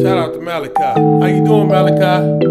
Shout out to Malachi. How you doing, Malachi?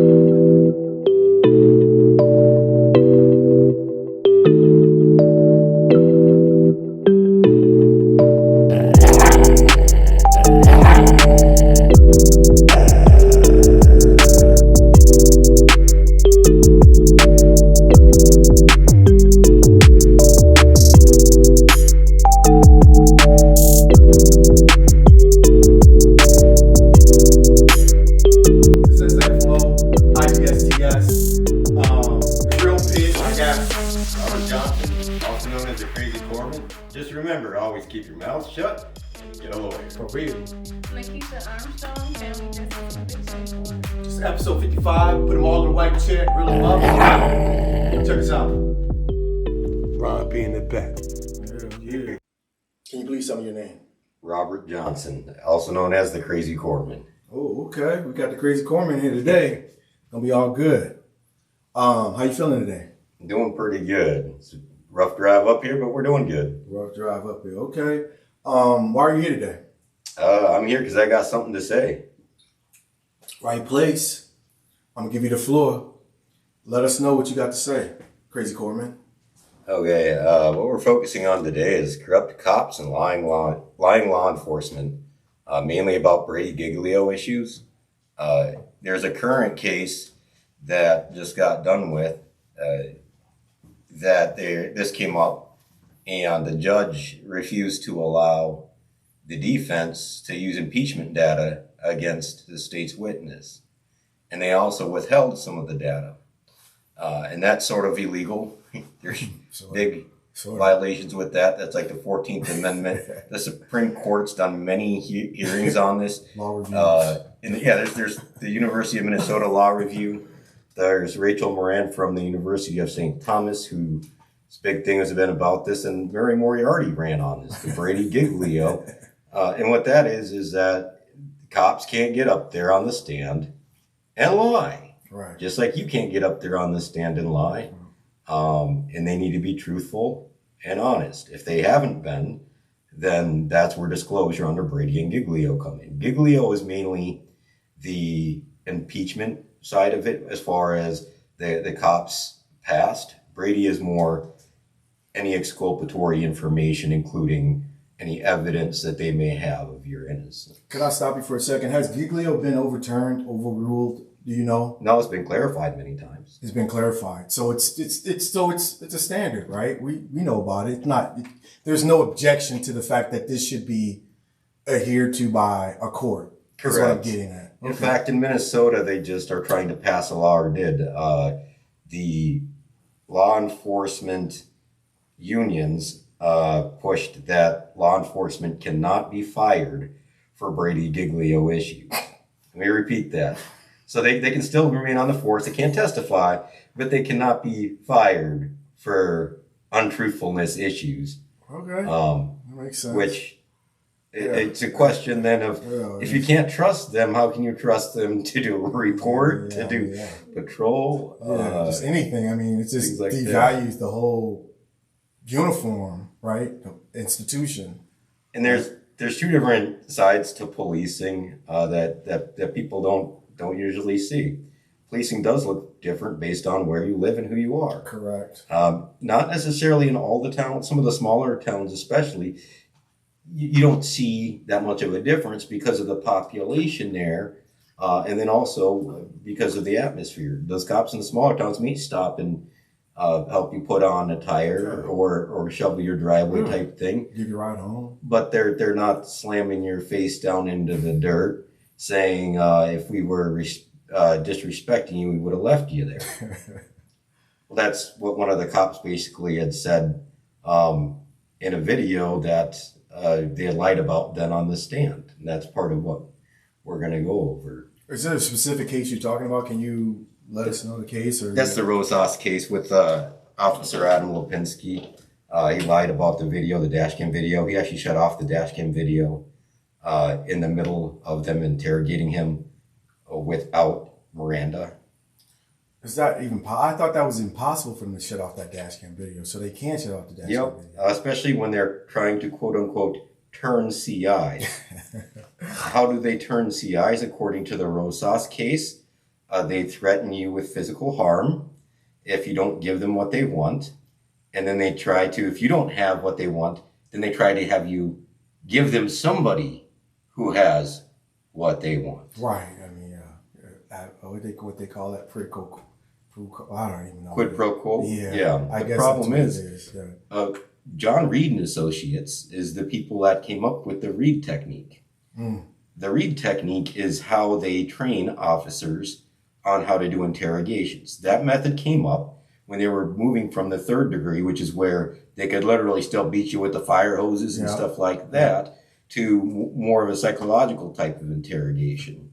Keep your mouth shut and get a lawyer. For real. Lakeisha Armstrong, family justice conviction. This is episode 55. Put them all in the white chair, grill them up. Check this out. Ron P in the back. Yeah. Can you please tell me your name? Robert Johnson, also known as the Crazy Corpsman. Oh, okay. We got the Crazy Corpsman here today. Gonna be all good. How you feeling today? Doing pretty good. It's a rough drive up here, but we're doing good. Rough drive up here. Okay. Why are you here today? I'm here because I got something to say. Right place. I'm gonna give you the floor. Let us know what you got to say, Crazy Corpsman. Okay. What we're focusing on today is corrupt cops and lying law enforcement, mainly about Brady Giglio issues. There's a current case that just got done with. This came up, and the judge refused to allow the defense to use impeachment data against the state's witness. And they also withheld some of the data. And that's sort of illegal. There's big violations with that. That's like the 14th Amendment. The Supreme Court's done many hearings on this. Law reviews. There's the University of Minnesota Law Review. There's Rachel Moran from the University of St. Thomas, whose big thing has been about this, and Mary Moriarty ran on this, the Brady Giglio. And what that is that cops can't get up there on the stand and lie. Right. Just like you can't get up there on the stand and lie. And they need to be truthful and honest. If they haven't been, then that's where disclosure under Brady and Giglio come in. Giglio is mainly the impeachment side of it as far as the cops past. Brady is more any exculpatory information, including any evidence that they may have of your innocence. Could I stop you for a second? Has Giglio been overruled? Do you know? No, it's been clarified many times. It's been clarified. So it's a standard, right? We know about it. There's no objection to the fact that this should be adhered to by a court. Correct. That's what I'm getting at. In fact, in Minnesota, they just are trying to pass a law, or did. The law enforcement unions pushed that law enforcement cannot be fired for Brady Giglio issues. Let me repeat that. So they can still remain on the force. They can't testify, but they cannot be fired for untruthfulness issues. Okay. That makes sense. Which... It's a question then of if you can't trust them, how can you trust them to do a report, to do patrol? Just anything. I mean, it just like devalues the whole uniform, right? The institution. And there's two different sides to policing that people don't usually see. Policing does look different based on where you live and who you are. Correct. Not necessarily in all the towns. Some of the smaller towns, especially. You don't see that much of a difference because of the population there, and then also because of the atmosphere. Those cops in the smaller towns may stop and help you put on a tire or shovel your driveway type thing. Give you a ride home. But they're not slamming your face down into the dirt, saying if we were disrespecting you, we would have left you there. Well, that's what one of the cops basically had said in a video that they had lied about then on the stand. And that's part of what we're going to go over. Is there a specific case you're talking about? Can you let us know the case? Or that's the Rosas case with Officer Adam Lepinski. He lied about the video, the dashcam video. He actually shut off the dashcam video in the middle of them interrogating him without Miranda. Is that even I thought that was impossible for them to shut off that dash cam video, so they can shut off the dash cam video. Especially when they're trying to, quote unquote, turn CIs. How do they turn CIs? According to the Rosas case, they threaten you with physical harm if you don't give them what they want. And then they try to, if you don't have what they want, then they try to have you give them somebody who has what they want. Right. I mean, what they call that? I don't even know. Quid pro quo? Yeah. I The guess problem that's is, what it is. John Reed and Associates is the people that came up with the Reed technique. The Reed technique is how they train officers on how to do interrogations. That method came up when they were moving from the third degree, which is where they could literally still beat you with the fire hoses and stuff like that, to more of a psychological type of interrogation.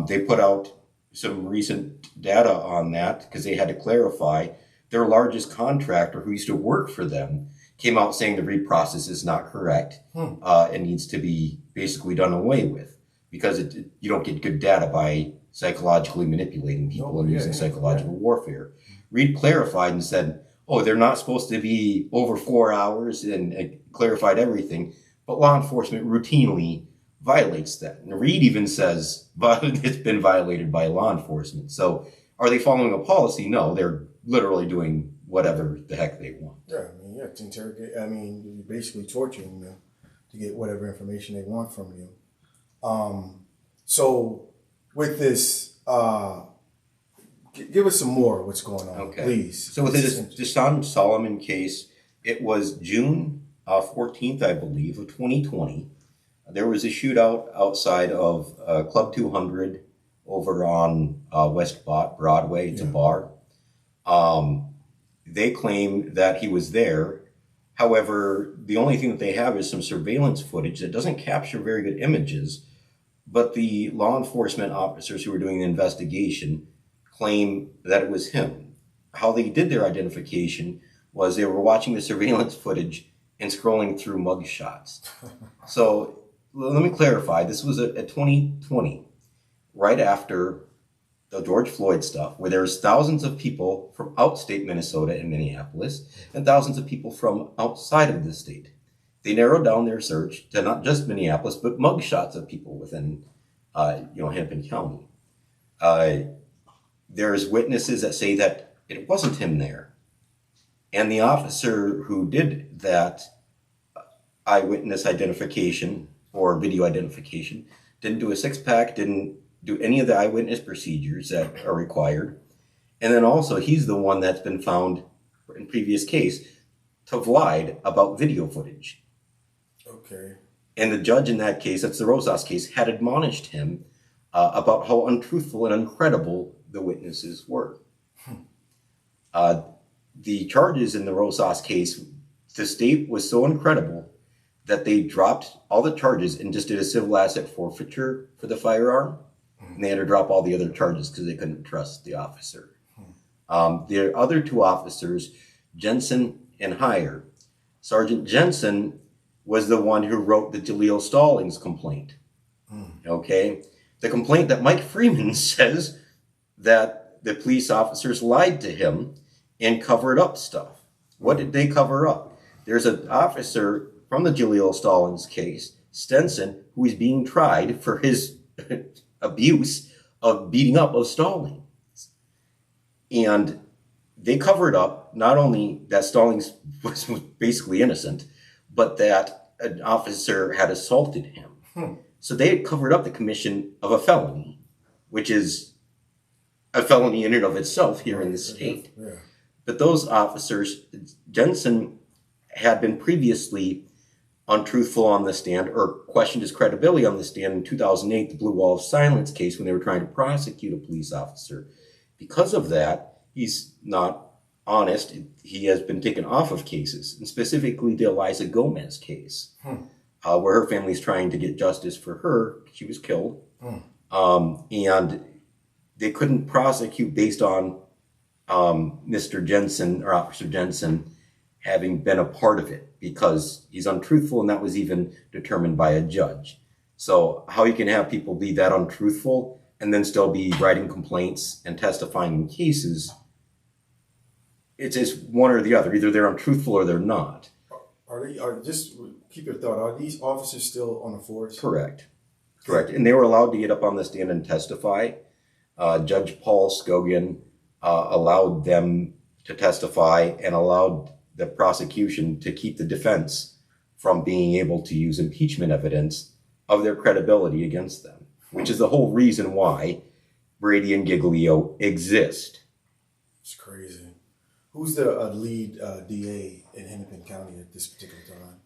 They put out some recent data on that because they had to clarify. Their largest contractor, who used to work for them, came out saying the Reed process is not correct and needs to be basically done away with, because you don't get good data by psychologically manipulating people and using psychological warfare. Reed clarified and said, they're not supposed to be over 4 hours, and clarified everything, but law enforcement routinely violates that. And Reed even says, but it's been violated by law enforcement. So are they following a policy? No, they're literally doing whatever the heck they want. Yeah, to interrogate. I mean, you're basically torturing them to get whatever information they want from you. So with this, give us some more of what's going on, please. So with this Deshaun Solomon case, it was June 14th, I believe, of 2020. There was a shootout outside of Club 200 over on West Broadway. It's a bar. They claim that he was there. However, the only thing that they have is some surveillance footage that doesn't capture very good images. But the law enforcement officers who were doing the investigation claim that it was him. How they did their identification was they were watching the surveillance footage and scrolling through mug shots. So let me clarify. This was at 2020, right after the George Floyd stuff, where there's thousands of people from outstate Minnesota and Minneapolis and thousands of people from outside of the state. They narrowed down their search to not just Minneapolis, but mug shots of people within, Hennepin County. There's witnesses that say that it wasn't him there. And the officer who did that eyewitness identification or video identification didn't do a 6-pack, didn't do any of the eyewitness procedures that are required. And then also, he's the one that's been found in previous case to have lied about video footage. Okay. And the judge in that case, that's the Rosas case, had admonished him about how untruthful and uncredible the witnesses were. The charges in the Rosas case, the state was so incredible that they dropped all the charges and just did a civil asset forfeiture for the firearm. And they had to drop all the other charges because they couldn't trust the officer. The other two officers, Jensen and Heyer, Sergeant Jensen was the one who wrote the Jaleel Stallings complaint. Okay? The complaint that Mike Freeman says that the police officers lied to him and covered up stuff. What did they cover up? There's an officer from the Jaleel Stallings case, Stenson, who is being tried for his abuse of beating up of Stallings. And they covered up not only that Stallings was basically innocent, but that an officer had assaulted him. So they had covered up the commission of a felony, which is a felony in and of itself here in the state. But those officers, Jensen had been previously untruthful on the stand or questioned his credibility on the stand in 2008, the Blue Wall of Silence case, when they were trying to prosecute a police officer. Because of that, he's not honest. He has been taken off of cases, and specifically the Eliza Gomez case, where her family's trying to get justice for her. She was killed. And they couldn't prosecute based on Mr. Jensen or Officer Jensen having been a part of it because he's untruthful, and that was even determined by a judge. So how you can have people be that untruthful and then still be writing complaints and testifying in cases, it's just one or the other. Either they're untruthful or they're not. Just keep your thought, are these officers still on the force? Correct. And they were allowed to get up on the stand and testify. Judge Paul Scoggin allowed them to testify and allowed the prosecution to keep the defense from being able to use impeachment evidence of their credibility against them, which is the whole reason why Brady and Giglio exist. It's crazy. Who's the lead DA in Hennepin County at this particular time?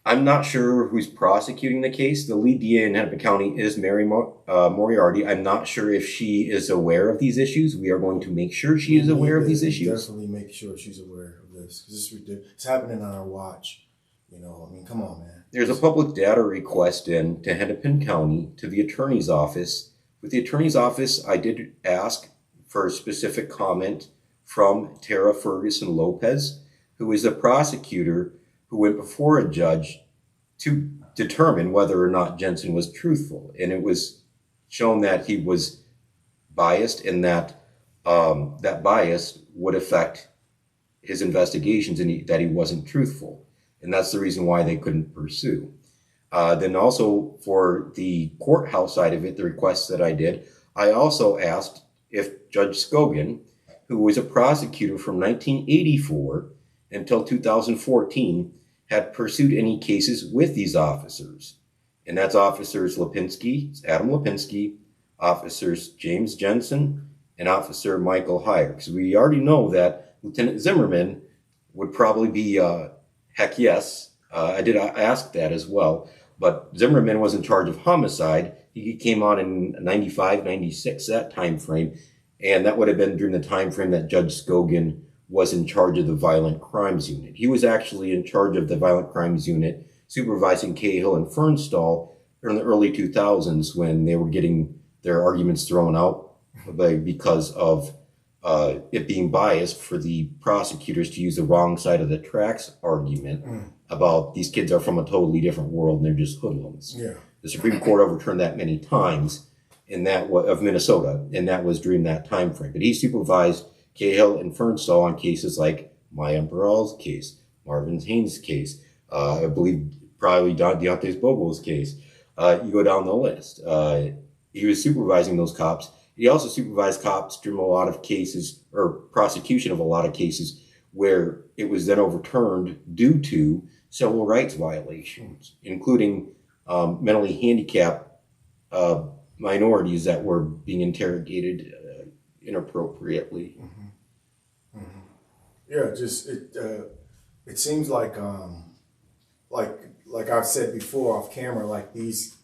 I'm not sure who's prosecuting the case. The lead DA in Hennepin County is Mary Moriarty. I'm not sure if she is aware of these issues. We are going to make sure she is aware of these issues. Definitely make sure she's aware of this. This is ridiculous. It's happening on our watch. Come on, man. There's a public data request in to Hennepin County to the attorney's office. With the attorney's office, I did ask for a specific comment from Tara Furgeuson-Lopez, who is a prosecutor who went before a judge to determine whether or not Jensen was truthful. And it was shown that he was biased and that that bias would affect his investigations and that he wasn't truthful. And that's the reason why they couldn't pursue. Then also for the courthouse side of it, the requests that I did, I also asked if Judge Scoggin, who was a prosecutor from 1984 until 2014, had pursued any cases with these officers. And that's officers Lepinski, Adam Lepinski, officers James Jensen, and officer Michael Keefe. Because we already know that Lieutenant Zimmerman would probably be, heck yes. I did ask that as well. But Zimmerman was in charge of homicide. He came on in 95, 96, that time frame. And that would have been during the time frame that Judge Scoggin was in charge of the violent crimes unit. He was actually in charge of the violent crimes unit, supervising Cahill and Fernstall in the early 2000s when they were getting their arguments thrown out because of it being biased for the prosecutors to use the wrong side of the tracks argument about these kids are from a totally different world and they're just hoodlums. Yeah. The Supreme Court overturned that many times of Minnesota, and that was during that time frame. But he supervised Cahill and Fernstall on cases like Maya Burrell's case, Marvin Haynes' case, I believe probably Deontay Bogle's case. You go down the list. He was supervising those cops. He also supervised cops during a lot of cases, or prosecution of a lot of cases, where it was then overturned due to civil rights violations, including mentally handicapped minorities that were being interrogated inappropriately. Mm-hmm. Mm-hmm. Yeah, just it seems like I've said before off camera, like these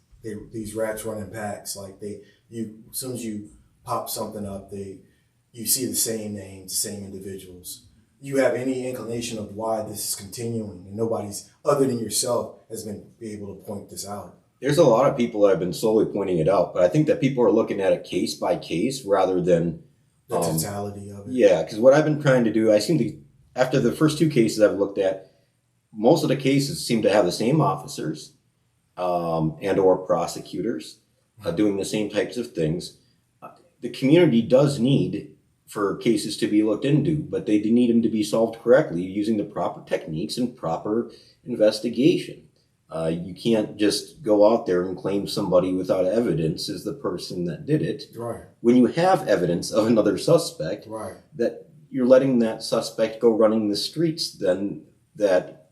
rats run in packs. Like as soon as you pop something up, you see the same names, the same individuals. You have any inclination of why this is continuing, and nobody's other than yourself has been able to point this out. There's a lot of people that have been slowly pointing it out, but I think that people are looking at it case by case rather than the totality of it. Yeah, because what I've been trying to do, after the first two cases I've looked at, most of the cases seem to have the same officers and or prosecutors doing the same types of things. The community does need for cases to be looked into, but they need them to be solved correctly using the proper techniques and proper investigation. You can't just go out there and claim somebody without evidence is the person that did it. Right. When you have evidence of another suspect, right, that you're letting that suspect go running the streets then that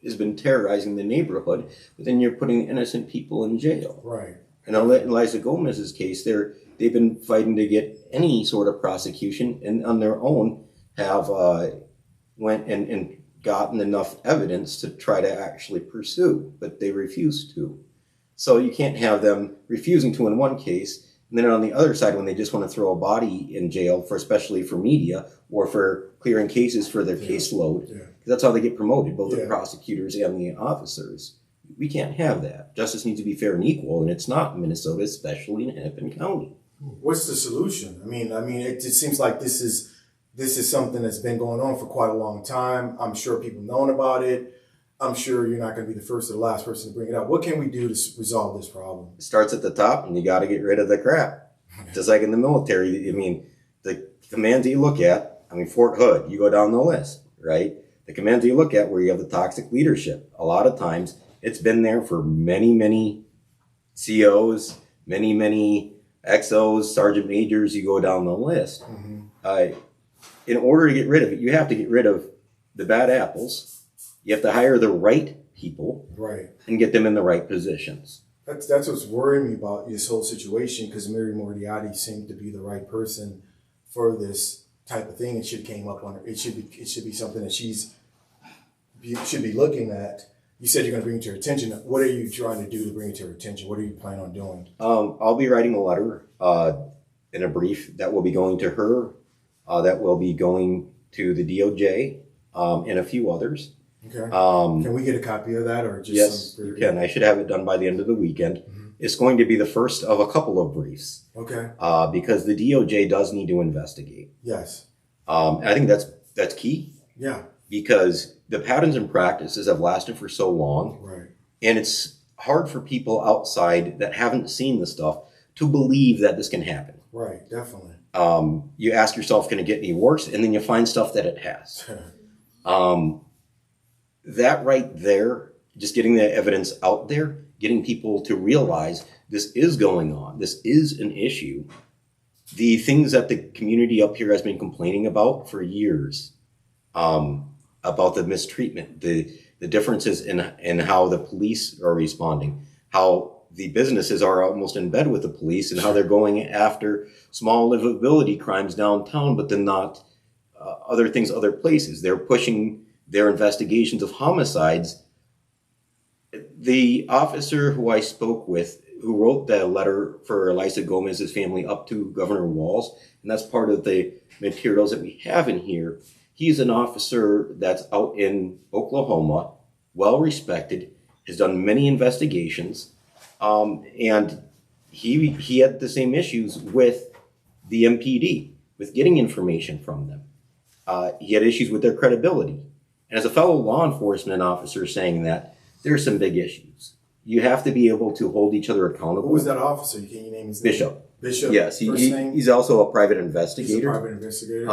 has been terrorizing the neighborhood, but then you're putting innocent people in jail. Right. And in Eliza Gomez's case, they've been fighting to get any sort of prosecution, and on their own have went and gotten enough evidence to try to actually pursue, but they refused to. So you can't have them refusing to in one case, and then on the other side, when they just want to throw a body in jail, especially for media or for clearing cases for their caseload, because that's how they get promoted, both the prosecutors and the officers. We can't have that. Justice needs to be fair and equal, and it's not in Minnesota, especially in Hennepin County. What's the solution? I mean, it seems like this is something that's been going on for quite a long time. I'm sure people known about it. I'm sure you're not going to be the first or the last person to bring it up. What can we do to resolve this problem? It starts at the top, and you got to get rid of the crap. Just like in the military, I mean, the commands that you look at, Fort Hood, you go down the list, right? the commands you look at where you have the toxic leadership. A lot of times it's been there for many, many COs, many, many XOs, sergeant majors, you go down the list. In order to get rid of it, you have to get rid of the bad apples. You have to hire the right people, Right. and get them in the right positions. That's what's worrying me about this whole situation, because Mary Moriarty seemed to be the right person for this type of thing. It should have came up on her. It should be something that should be looking at. You said you're going to bring it to her attention. What are you trying to do to bring it to her attention? What are you planning on doing? I'll be writing a letter in a brief that will be going to her, that will be going to the DOJ, and a few others. Okay. Can we get a copy of that, or just Yes, you can. I should have it done by the end of the weekend. It's going to be the first of a couple of briefs. Okay. Because the DOJ does need to investigate. Yes. I think that's key. Yeah. Because the patterns and practices have lasted for so long. Right. And it's hard for people outside that haven't seen the stuff to believe that this can happen. Right. Definitely. You ask yourself, can it get any worse? And then you find stuff that it has. That right there, just getting the evidence out there, getting people to realize this is going on, this is an issue. The things that the community up here has been complaining about for years, about the mistreatment, the differences in how the police are responding, how the businesses are almost in bed with the police, and how they're going after small livability crimes downtown, but then not other things, other places. They're pushing their investigations of homicides. The officer who I spoke with, who wrote the letter for Elisa Gomez's family up to Governor Walz, and that's part of the materials that we have in here. He's an officer that's out in Oklahoma, well respected, has done many investigations, and he had the same issues with the MPD, with getting information from them. He had issues with their credibility. And as a fellow law enforcement officer saying that, there's some big issues. You have to be able to hold each other accountable. Who was that officer? Can you name his name? Bishop. Bishop. Yes, First name? he's also a private investigator. He's a private investigator.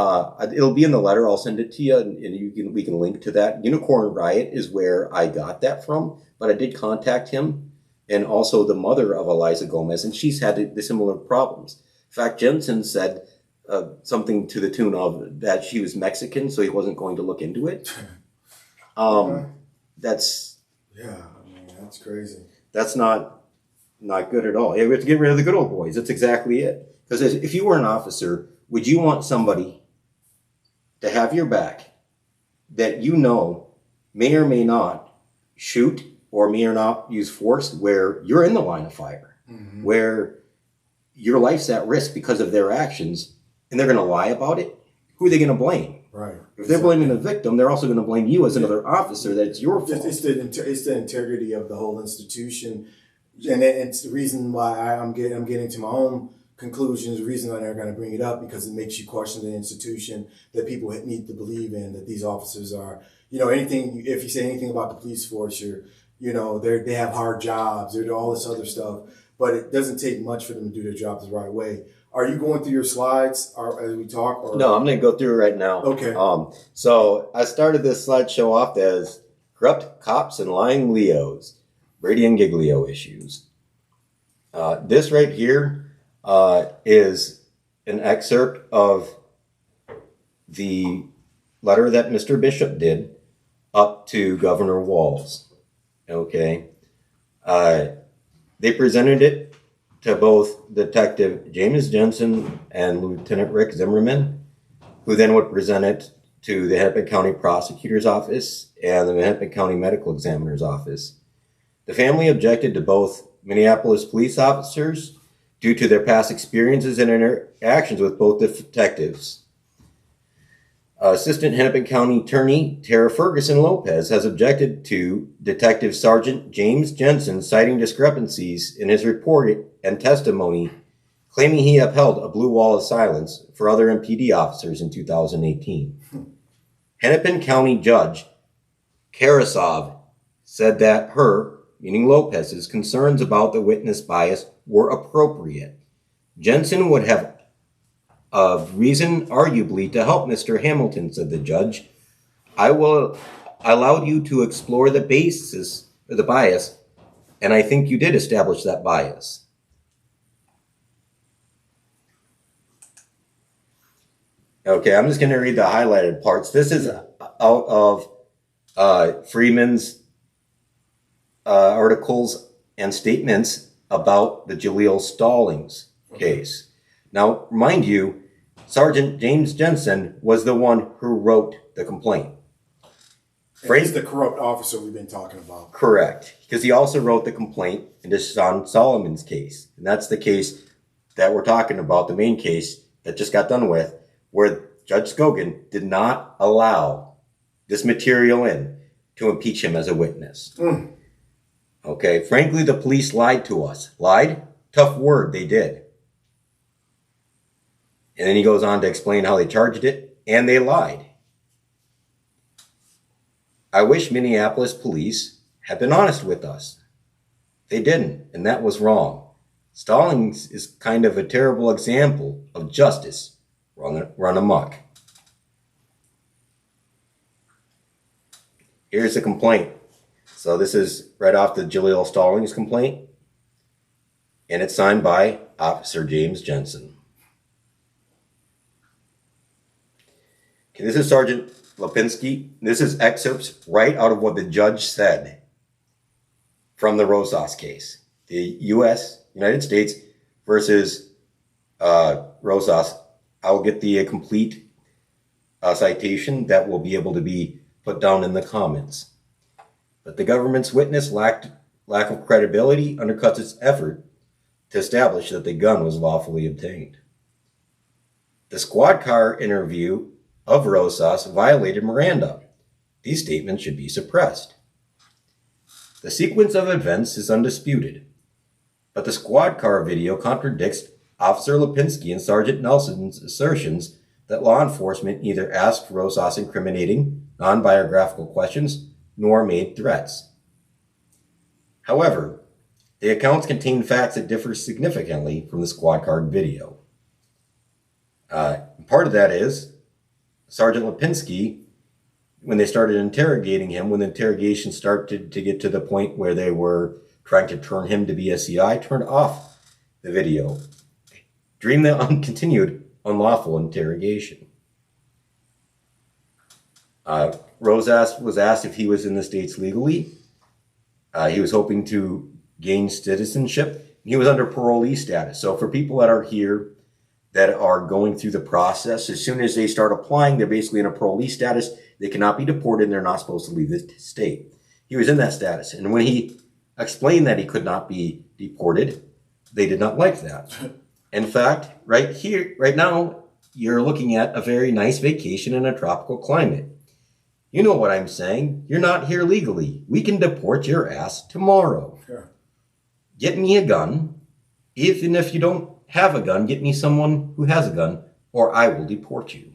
It'll be in the letter. I'll send it to you, and we can link to that. Unicorn Riot is where I got that from, but I did contact him, and also the mother of Elisa Gomez, and she's had the similar problems. In fact, Jensen said something to the tune of that she was Mexican, so he wasn't going to look into it. That's crazy. That's not good at all. We have to get rid of the good old boys. That's exactly it. Because if you were an officer, would you want somebody to have your back that you know may or may not shoot or may or not use force where you're in the line of fire, where your life's at risk because of their actions, and they're going to lie about it? Who are they going to blame? Right. If they're blaming the victim, they're also going to blame you as another officer that it's your fault. It's the integrity of the whole institution, and it's the reason why I'm getting to my own conclusions. The reason why they're going to bring it up, because it makes you question the institution that people need to believe in. That these officers are, anything. If you say anything about the police force, they have hard jobs. They're all this other stuff, but it doesn't take much for them to do their job the right way. Are you going through your slides as we talk? Or? No, I'm going to go through it right now. Okay. So I started this slideshow off as corrupt cops and lying Leos, Brady and Giglio issues. This right here is an excerpt of the letter that Mr. Bishop did up to Governor Walz. Okay. They presented it to both Detective James Jensen and Lieutenant Rick Zimmerman, who then would present it to the Hennepin County Prosecutor's Office and the Hennepin County Medical Examiner's Office. The family objected to both Minneapolis police officers due to their past experiences and interactions with both detectives. Assistant Hennepin County Attorney Tara Furgeuson-Lopez has objected to Detective Sergeant James Jensen citing discrepancies in his report and testimony, claiming he upheld a blue wall of silence for other MPD officers in 2018. Hennepin County Judge Karasov said that her, meaning Lopez's, concerns about the witness bias were appropriate. Jensen would have a reason, arguably, to help Mr. Hamilton, said the judge. I will allow you to explore the basis, the bias, and I think you did establish that bias. Okay, I'm just going to read the highlighted parts. This is out of Freeman's articles and statements about the Jaleel Stallings case. Now, mind you, Sergeant James Jensen was the one who wrote the complaint. He's the corrupt officer we've been talking about. Correct, because he also wrote the complaint in Deshaun Solomon's case. And that's the case that we're talking about, the main case that just got done with, where Judge Scogan did not allow this material in to impeach him as a witness. Okay, frankly, the police lied to us. Lied? Tough word, they did. And then he goes on to explain how they charged it, and they lied. I wish Minneapolis police had been honest with us. They didn't, and that was wrong. Stallings is kind of a terrible example of justice run amok. Here's the complaint. So this is right off the Jaleel Stallings complaint, and it's signed by Officer James Jensen. Okay, this is Sergeant Lepinski. This is excerpts right out of what the judge said from the Rosas case. The United States versus Rosas. I'll get the complete citation that will be able to be put down in the comments. But the government's witness lack of credibility undercuts its effort to establish that the gun was lawfully obtained. The squad car interview of Rosas violated Miranda. These statements should be suppressed. The sequence of events is undisputed, but the squad car video contradicts Officer Lepinski and Sergeant Nelson's assertions that law enforcement either asked Rosas incriminating, non-biographical questions nor made threats. However, the accounts contain facts that differ significantly from the squad car video. Part of that is Sergeant Lepinski, when they started interrogating him, when the interrogation started to get to the point where they were trying to turn him to be a CI, turned off the video during the continued unlawful interrogation. Rosas was asked if he was in the States legally. He was hoping to gain citizenship. He was under parolee status. So for people that are here that are going through the process, as soon as they start applying, they're basically in a parolee status. They cannot be deported and they're not supposed to leave the state. He was in that status. And when he explained that he could not be deported, they did not like that. In fact, right here, right now, you're looking at a very nice vacation in a tropical climate. You know what I'm saying. You're not here legally. We can deport your ass tomorrow. Sure. Get me a gun. Even if you don't have a gun, get me someone who has a gun, or I will deport you.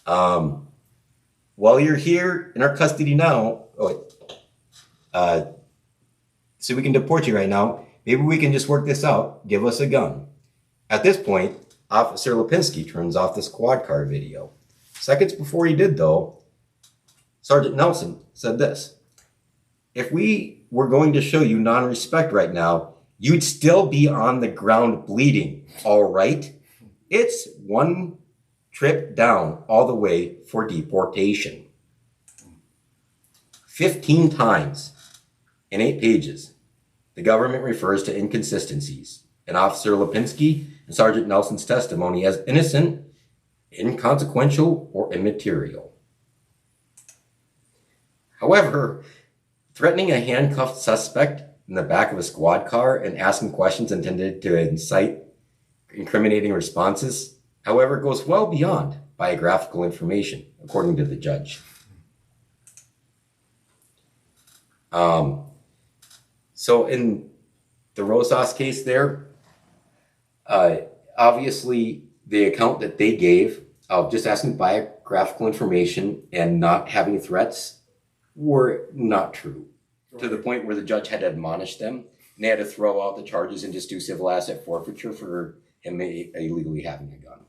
While you're here in our custody now, so we can deport you right now, maybe we can just work this out. Give us a gun. At this point, Officer Lepinski turns off the squad car video. Seconds before he did, though, Sergeant Nelson said this: if we were going to show you non-respect right now, you'd still be on the ground bleeding, all right? It's one trip down all the way for deportation. 15 times in 8 pages, the government refers to inconsistencies in Officer Lepinski and Sergeant Nelson's testimony as innocent, inconsequential, or immaterial. However, threatening a handcuffed suspect in the back of a squad car and asking questions intended to incite incriminating responses, however, goes well beyond biographical information, according to the judge. So in the Rosas case there, obviously the account that they gave of just asking biographical information and not having threats were not true. To the point where the judge had to admonish them, and they had to throw out the charges and just do civil asset forfeiture for him illegally having a gun.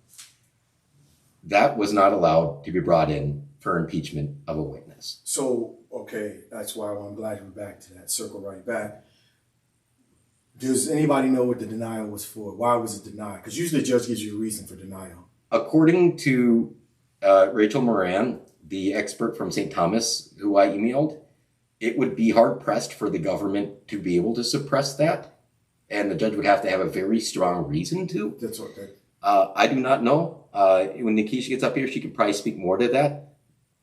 that was not allowed to be brought in for impeachment of a witness. So, okay, that's why I'm glad we're back to that. Circle right back. Does anybody know what the denial was for? Why was it denied? Because usually the judge gives you a reason for denial. According to Rachel Moran, the expert from St. Thomas who I emailed, it would be hard-pressed for the government to be able to suppress that, and the judge would have to have a very strong reason to. That's what that. I do not know. When Nikisha gets up here, she could probably speak more to that.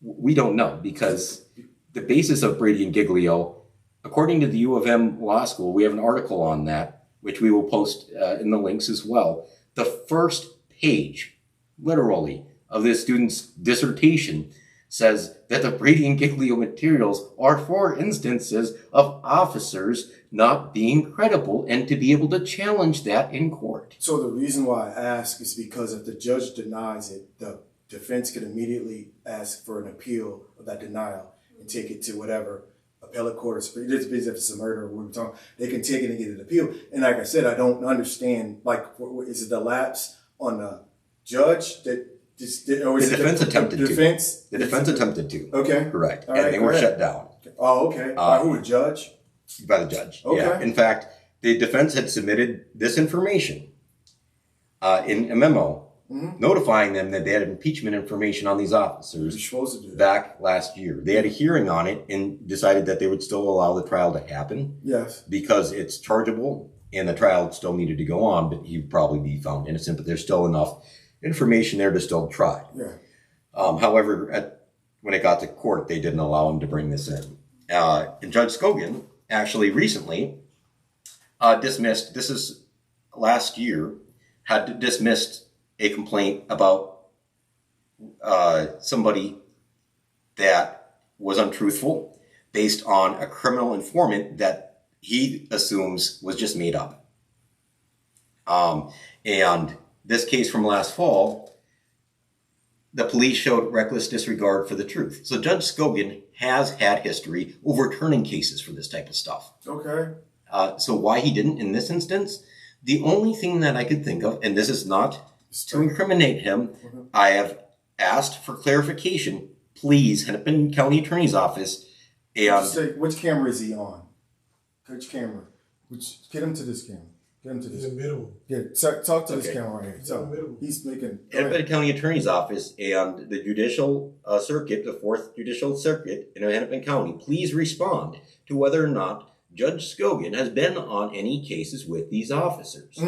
We don't know, because the basis of Brady and Giglio, according to the U of M Law School, we have an article on that, which we will post in the links as well. The first page, literally, of this student's dissertation says that the Brady and Giglio materials are for instances of officers not being credible and to be able to challenge that in court. So the reason why I ask is because if the judge denies it, the defense could immediately ask for an appeal of that denial and take it to whatever appellate court or Supreme. If it's a murder or what we're talking, they can take it and get it appealed. And like I said, I don't understand. Like, is it the lapse on the judge that? Or is The defense attempted to. The defense attempted to. Okay. Correct. All And right, they go were ahead. shut down Oh, okay. By who? The judge? by the judge. Okay. Yeah. In fact, the defense had submitted this information in a memo notifying them that they had impeachment information on these You're officers supposed to do that. back last year. They had a hearing on it and decided that they would still allow the trial to happen Yes. because it's chargeable and the trial still needed to go on, but he'd probably be found innocent, but there's still enough information there to still try. Yeah. However, when it got to court, they didn't allow him to bring this in. And Judge Scoggin actually recently dismissed, this is last year, had dismissed a complaint about somebody that was untruthful based on a criminal informant that he assumes was just made up. And this case from last fall, the police showed reckless disregard for the truth. So Judge Scoggin has had history overturning cases for this type of stuff. Okay. So why he didn't in this instance, the only thing that I could think of, and this is not to incriminate him, I have asked for clarification. Please, Hennepin County Attorney's Office. And Say, which camera is he on? Which camera? Get him to this camera. Get him to this. In the middle. Yeah, talk to this Okay. camera right here. So middle. he's making. go Hennepin ahead. County Attorney's Office and the Judicial Circuit, the 4th Judicial Circuit in Hennepin County, please respond to whether or not Judge Scoggin has been on any cases with these officers.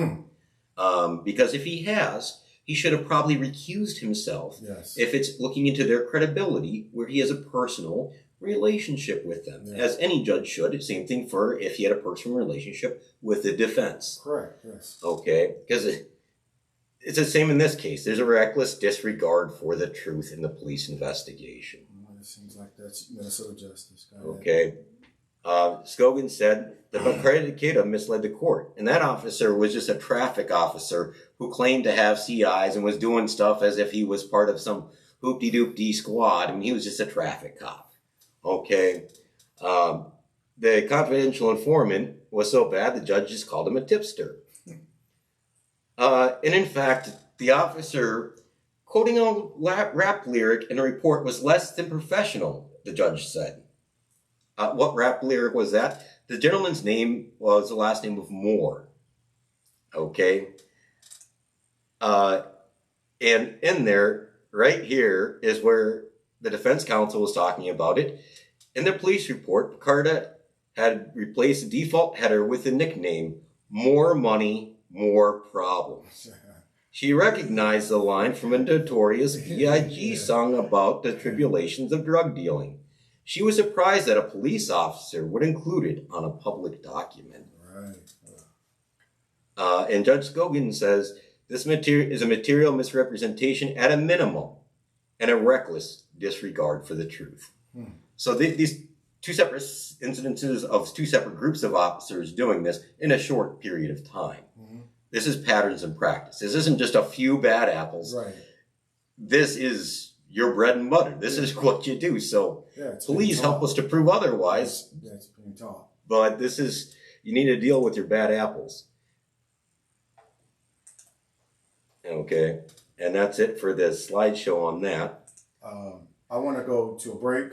Because if he has, he should have probably recused himself Yes. if it's looking into their credibility where he has a personal relationship with them, Yeah. as any judge should. Same thing for if he had a personal relationship with the defense. Correct. Yes. Okay? Because it's the same in this case. There's a reckless disregard for the truth in the police investigation. Well, it seems like that's Minnesota justice. Go ahead. Okay? Scoggin said the Prosecutor misled the court, and that officer was just a traffic officer who claimed to have CIs and was doing stuff as if he was part of some hoopty-doopty squad. I mean, he was just a traffic cop. Okay? The confidential informant was so bad, the judge just called him a tipster. And in fact, the officer quoting a rap lyric in a report was less than professional, the judge said. What rap lyric was that? The gentleman's name was the last name of Moore. Okay? And in there, right here, is where the defense counsel was talking about it. In the police report, Picarda had replaced the default header with the nickname, More Money, More Problems. She recognized the line from a notorious B.I.G. song about the tribulations of drug dealing. She was surprised that a police officer would include it on a public document. Right. And Judge Scoggin says this is a material misrepresentation at a minimum and a reckless disregard for the truth. So these two separate incidences of two separate groups of officers doing this in a short period of time. This is patterns and practice. This isn't just a few bad apples. Right. This is your bread and butter. This is what you do. So it's please being help taught. us to prove otherwise. Yeah, it's being taught. But this is, you need to deal with your bad apples. Okay. And that's it for the slideshow on that. I want to go to a break.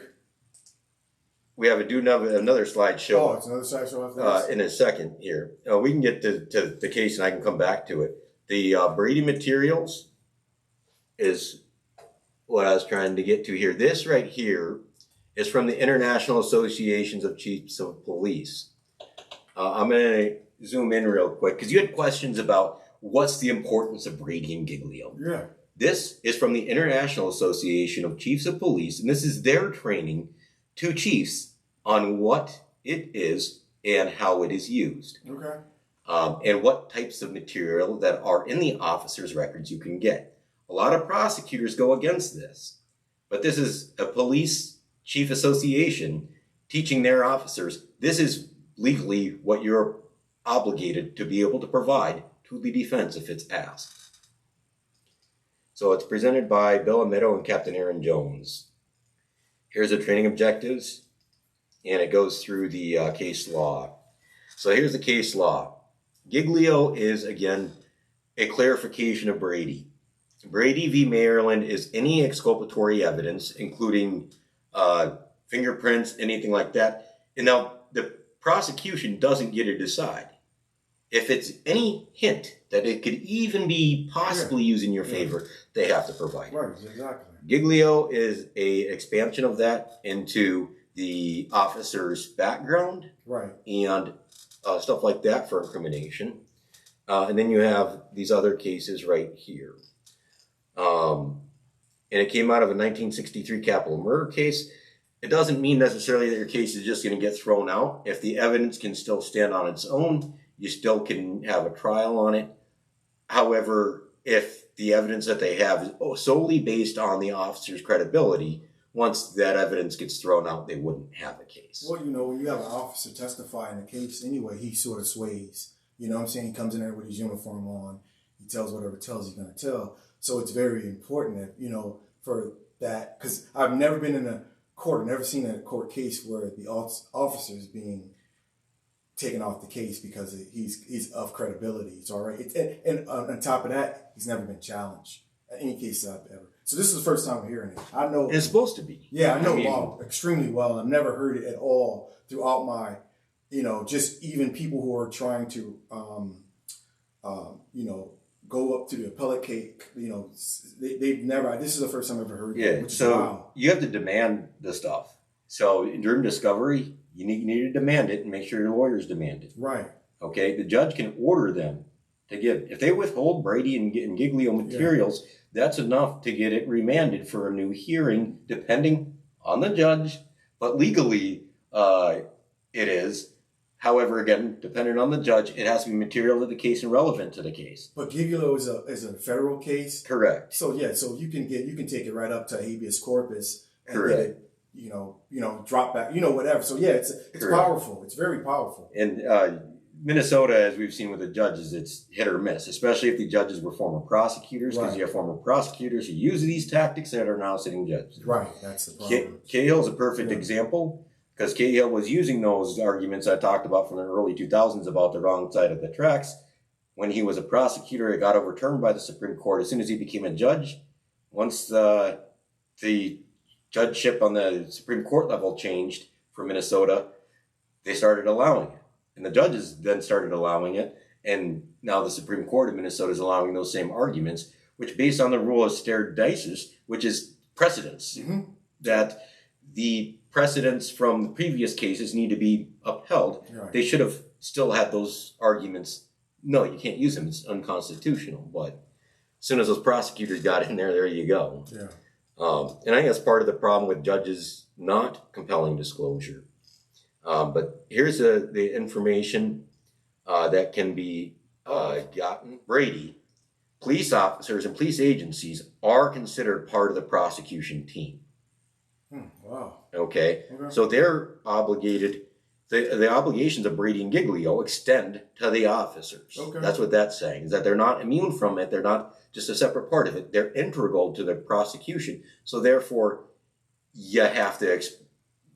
We have another slideshow. Oh, it's another slideshow after this? In a second here. We can get to the case and I can come back to it. The Brady materials is what I was trying to get to here. This right here is from the International Associations of Chiefs of Police. I'm going to zoom in real quick because you had questions about what's the importance of Brady and Giglio. Yeah. This is from the International Association of Chiefs of Police, and this is their training to chiefs on what it is and how it is used. Okay. And what types of material that are in the officer's records you can get. A lot of prosecutors go against this, but this is a police chief association teaching their officers this is legally what you're obligated to be able to provide to the defense if it's asked. So it's presented by Bill Ametto and Captain Aaron Jones. Here's the training objectives, and it goes through the case law. So here's the case law. Giglio is, again, a clarification of Brady. Brady v. Maryland is any exculpatory evidence, including fingerprints, anything like that. And now the prosecution doesn't get to decide. If it's any hint that it could even be possibly used in your favor, they have to provide it. Right, exactly. Giglio is a expansion of that into the officer's background, Right, and stuff like that for incrimination. And then you have these other cases right here. And it came out of a 1963 capital murder case. It doesn't mean necessarily that your case is just going to get thrown out. If the evidence can still stand on its own, you still can have a trial on it. However, if the evidence that they have is solely based on the officer's credibility, once that evidence gets thrown out, they wouldn't have a case. well, when you have an officer testify in a case anyway, he sort of sways. You know what I'm saying? He comes in there with his uniform on. He tells whatever tells he's going to tell. So it's very important that, for that, because I've never been in a court, never seen a court case where the officer is being taken off the case because he's of credibility. It's all right. And on top of that, he's never been challenged in any case I've ever. So this is the first time I'm hearing it. I know It's supposed to be. Yeah, I know law extremely well. I've never heard it at all throughout my, just even people who are trying to, go up to the appellate case. They've never. This is the first time I've ever heard it. Yeah. Which is So wow. you have to demand the stuff. So during discovery, you need to demand it and make sure your lawyers demand it. Right. Okay. The judge can order them to give. If they withhold Brady and Giglio materials, that's enough to get it remanded for a new hearing, depending on the judge. But legally, it is. However, again, depending on the judge, it has to be material to the case and relevant to the case. But Giglio is a federal case. Correct. So so you can take it right up to habeas corpus and Correct. get it, drop back, whatever. So it's Correct. powerful. It's very powerful. And Minnesota, as we've seen with the judges, it's hit or miss, especially if the judges were former prosecutors, because you have former prosecutors who use these tactics that are now sitting judges. Right. That's the problem. Cahill's a perfect example, because Cahill was using those arguments I talked about from the early 2000s about the wrong side of the tracks. When he was a prosecutor, it got overturned by the Supreme Court. As soon as he became a judge, once the judgeship on the Supreme Court level changed for Minnesota, they started allowing it. And the judges then started allowing it. And now the Supreme Court of Minnesota is allowing those same arguments, which based on the rule of stare decisis, which is precedence, that the precedents from the previous cases need to be upheld. Right. They should have still had those arguments. No, you can't use them. It's unconstitutional. But as soon as those prosecutors got in there you go. Yeah. And I think that's part of the problem with judges not compelling disclosure. But here's the information that can be gotten. Brady, police officers and police agencies are considered part of the prosecution team. Wow. Okay? So they're obligated. The obligations of Brady and Giglio extend to the officers. Okay. That's what that's saying, is that they're not immune from it. They're not just a separate part of it. They're integral to the prosecution. So therefore, you have to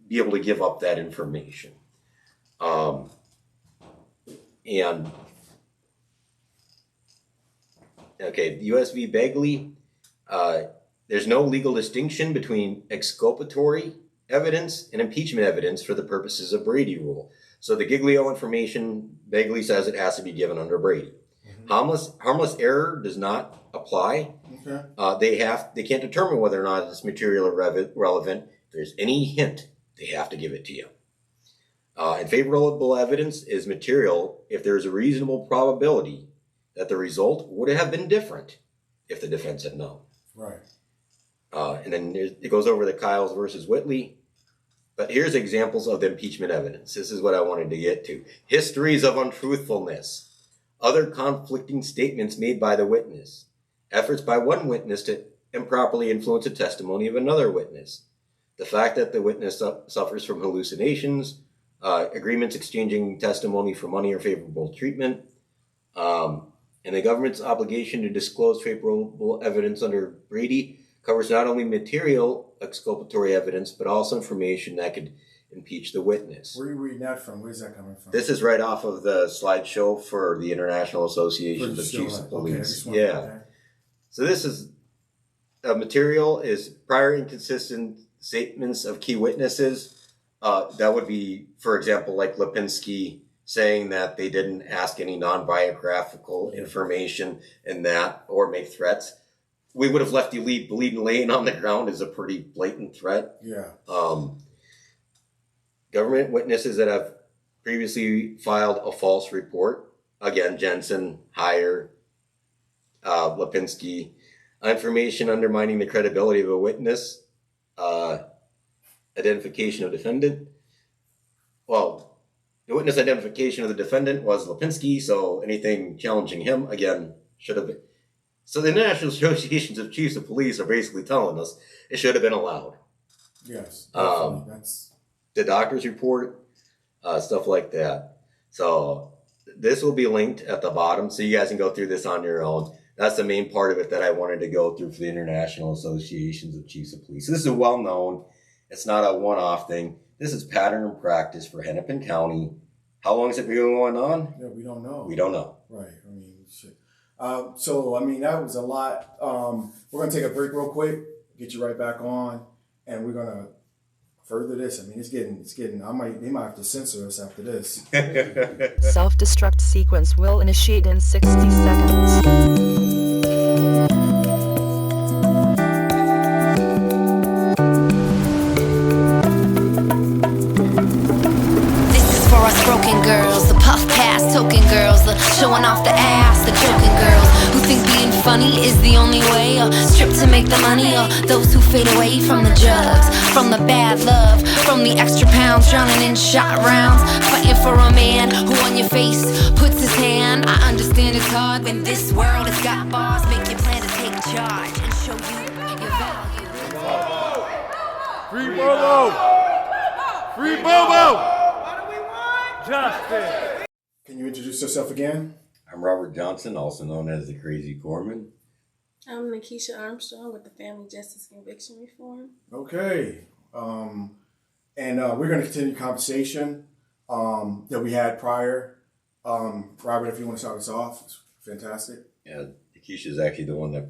be able to give up that information. And, okay, U.S. v. Begley, There's no legal distinction between exculpatory evidence and impeachment evidence for the purposes of Brady rule. So the Giglio information vaguely says it has to be given under Brady. Harmless error does not apply. They can't determine whether or not it's material or relevant. If there's any hint, they have to give it to you. And favorable evidence is material if there's a reasonable probability that the result would have been different if the defense had known. Right. And then it goes over the Kyles versus Whitley. But here's examples of the impeachment evidence. This is what I wanted to get to. Histories of untruthfulness. Other conflicting statements made by the witness. Efforts by one witness to improperly influence the testimony of another witness. The fact that the witness suffers from hallucinations. Agreements exchanging testimony for money or favorable treatment. And the government's obligation to disclose favorable evidence under Brady covers not only material exculpatory evidence, but also information that could impeach the witness. Where are you reading that from? Where's that coming from? This is right off of the slideshow for the International Association of Chiefs of Police. So this is material is prior inconsistent statements of key witnesses. That would be, for example, like Lepinski saying that they didn't ask any non-biographical information in that or make threats. We would have left you bleeding laying on the ground is a pretty blatant threat. Yeah. Government witnesses that have previously filed a false report. Again, Jensen, Heyer, Lepinski. Information undermining the credibility of a witness. Identification of defendant. Well, the witness identification of the defendant was Lepinski, so anything challenging him, again, should have been. So the National Associations of Chiefs of Police are basically telling us it should have been allowed. Yes. The doctor's report, stuff like that. So this will be linked at the bottom so you guys can go through this on your own. That's the main part of it that I wanted to go through for the International Associations of Chiefs of Police. So this is well known. It's not a one-off thing. This is pattern and practice for Hennepin County. How long has it been going on? Yeah, we don't know. We don't know. Right. I mean, shit. That was a lot. We're going to take a break real quick, get you right back on, and we're going to further this. I mean, it's getting, they might have to censor us after this. Self-destruct sequence will initiate in 60 seconds. Broken girls, the puff pass token girls, the showing off the ass, the joking girls who think being funny is the only way, or strip to make the money, or those who fade away from the drugs, from the bad love, from the extra pounds, drowning in shot rounds, fighting for a man who on your face puts his hand. I understand it's hard when this world has got bars, make you plan to take charge and show you your value. Free Bobo! Free Bobo! Justice! Can you introduce yourself again? I'm Robert Johnson, also known as the Crazy Corpsman. I'm Nakisha Armstrong with the Family Justice Conviction Reform. Okay. We're going to continue the conversation that we had prior. Robert, if you want to start us off, it's fantastic. Yeah, Nakisha is actually the one that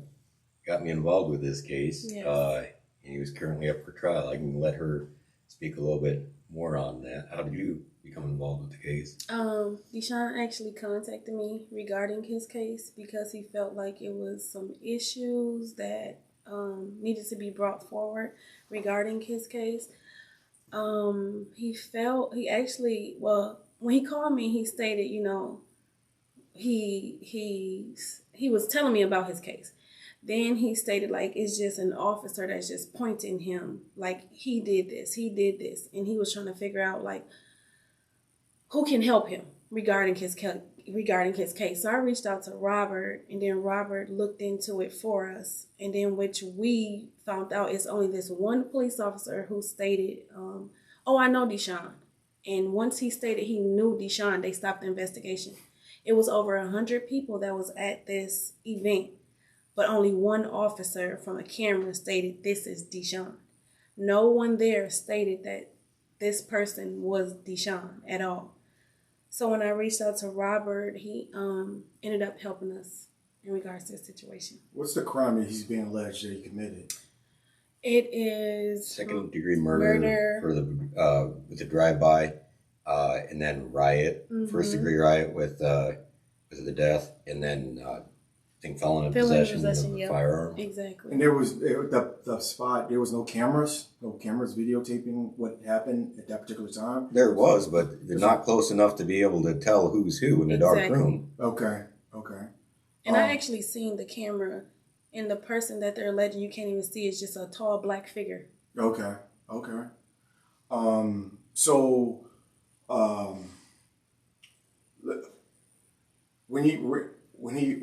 got me involved with this case. Yes. He was currently up for trial. I can let her speak a little bit more on that. How did you become involved with the case? Deshaun actually contacted me regarding his case because he felt like it was some issues that needed to be brought forward regarding his case. When he called me, he stated, he was telling me about his case. Then he stated, like, it's just an officer that's just pointing him, like, he did this, and he was trying to figure out, like, who can help him regarding his case. So I reached out to Robert, and then Robert looked into it for us, and then which we found out it's only this one police officer who stated, I know Deshaun. And once he stated he knew Deshaun, they stopped the investigation. It was over 100 people that was at this event, but only one officer from a camera stated this is Deshaun. No one there stated that this person was Deshaun at all. So when I reached out to Robert, he ended up helping us in regards to the situation. What's the crime that he's being alleged that he committed? It is second-degree murder for the with the drive-by, and then riot, first-degree riot with the death, and then I think felon in possession of a firearm. Exactly. And there was the spot. There was no cameras videotaping what happened at that particular time. There was, but they're not close enough to be able to tell who's who in a dark room. Okay. And I actually seen the camera, and the person that they're alleging you can't even see is just a tall black figure. Okay. When he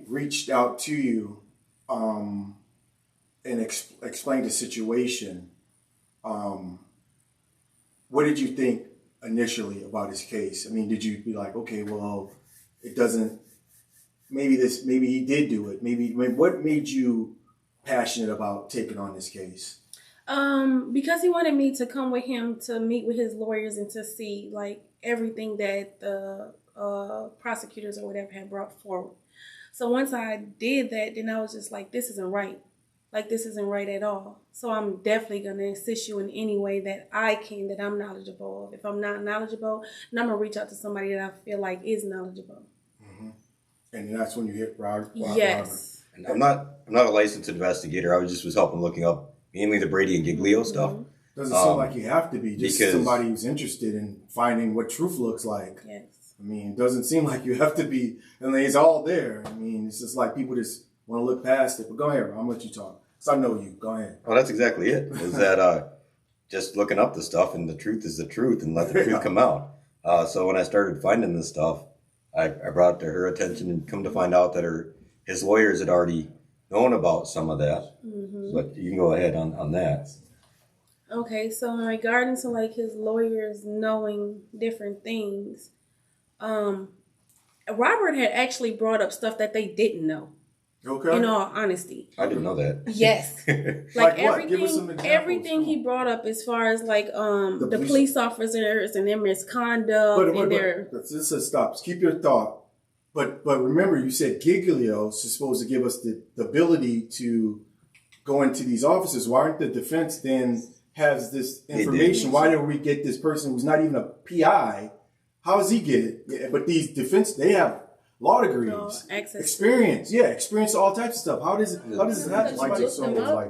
reached out to you and explained the situation, what did you think initially about his case? I mean, did you be like, okay, well, it doesn't, maybe he did do it. What made you passionate about taking on this case? Because he wanted me to come with him to meet with his lawyers and to see like everything that the prosecutors or whatever had brought forward. So once I did that, then I was just like, this isn't right. Like, this isn't right at all. So I'm definitely going to assist you in any way that I can, that I'm knowledgeable of. If I'm not knowledgeable, then I'm going to reach out to somebody that I feel like is knowledgeable. Mm-hmm. And that's when you hit Robert. Yes. And I'm not a licensed investigator. I was helping looking up mainly the Brady and Giglio stuff. Doesn't seem like you have to be. Just somebody who's interested in finding what truth looks like. Yes. I mean, it doesn't seem like you have to be, and it's all there. I mean, it's just like people just want to look past it. But go ahead, I'm going to let you talk. So I know you. Go ahead. Well, that's exactly it. Is that just looking up the stuff, and the truth is the truth, and let the truth come out. So when I started finding this stuff, I brought it to her attention, and come to find out that his lawyers had already known about some of that. Mm-hmm. But you can go ahead on that. Okay, so in regarding to like his lawyers knowing different things, Robert had actually brought up stuff that they didn't know. Okay. In all honesty. I didn't know that. Yes. Like everything, give us some examples. Everything he brought up as far as like the police officers and their misconduct and their. This is stops. Keep your thought. But remember, you said Giglio is supposed to give us the ability to go into these offices. Why aren't the defense then has this information? Why didn't we get this person who's not even a PI? How does he get it? Yeah, but these defense, they have law degrees, experience, experience, all types of stuff. How does it happen?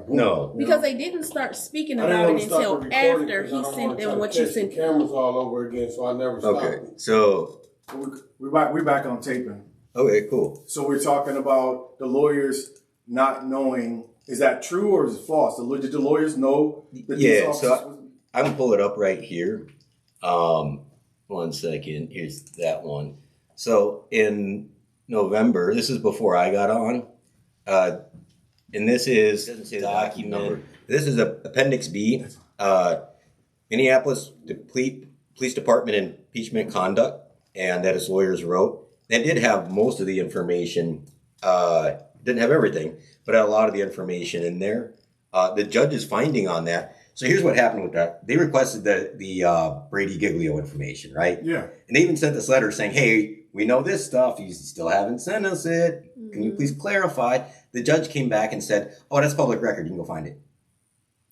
No, because they didn't start speaking about it until after he sent them what you sent. Cameras all over again, so I never stopped. Okay, so we're back on taping. Okay, cool. So we're talking about the lawyers not knowing. Is that true or is it false? Did the lawyers know that these officers? So I can pull it up right here. 1 second. Here's that one. So in November, this is before I got on, and this is document. This is Appendix B, Minneapolis Police Department impeachment conduct, and that his lawyers wrote. They did have most of the information. Didn't have everything, but had a lot of the information in there. The judge's finding on that. So here's what happened with that. They requested the Brady Giglio information, right? Yeah. And they even sent this letter saying, hey, we know this stuff. You still haven't sent us it. Can you please clarify? The judge came back and said, oh, that's public record. You can go find it.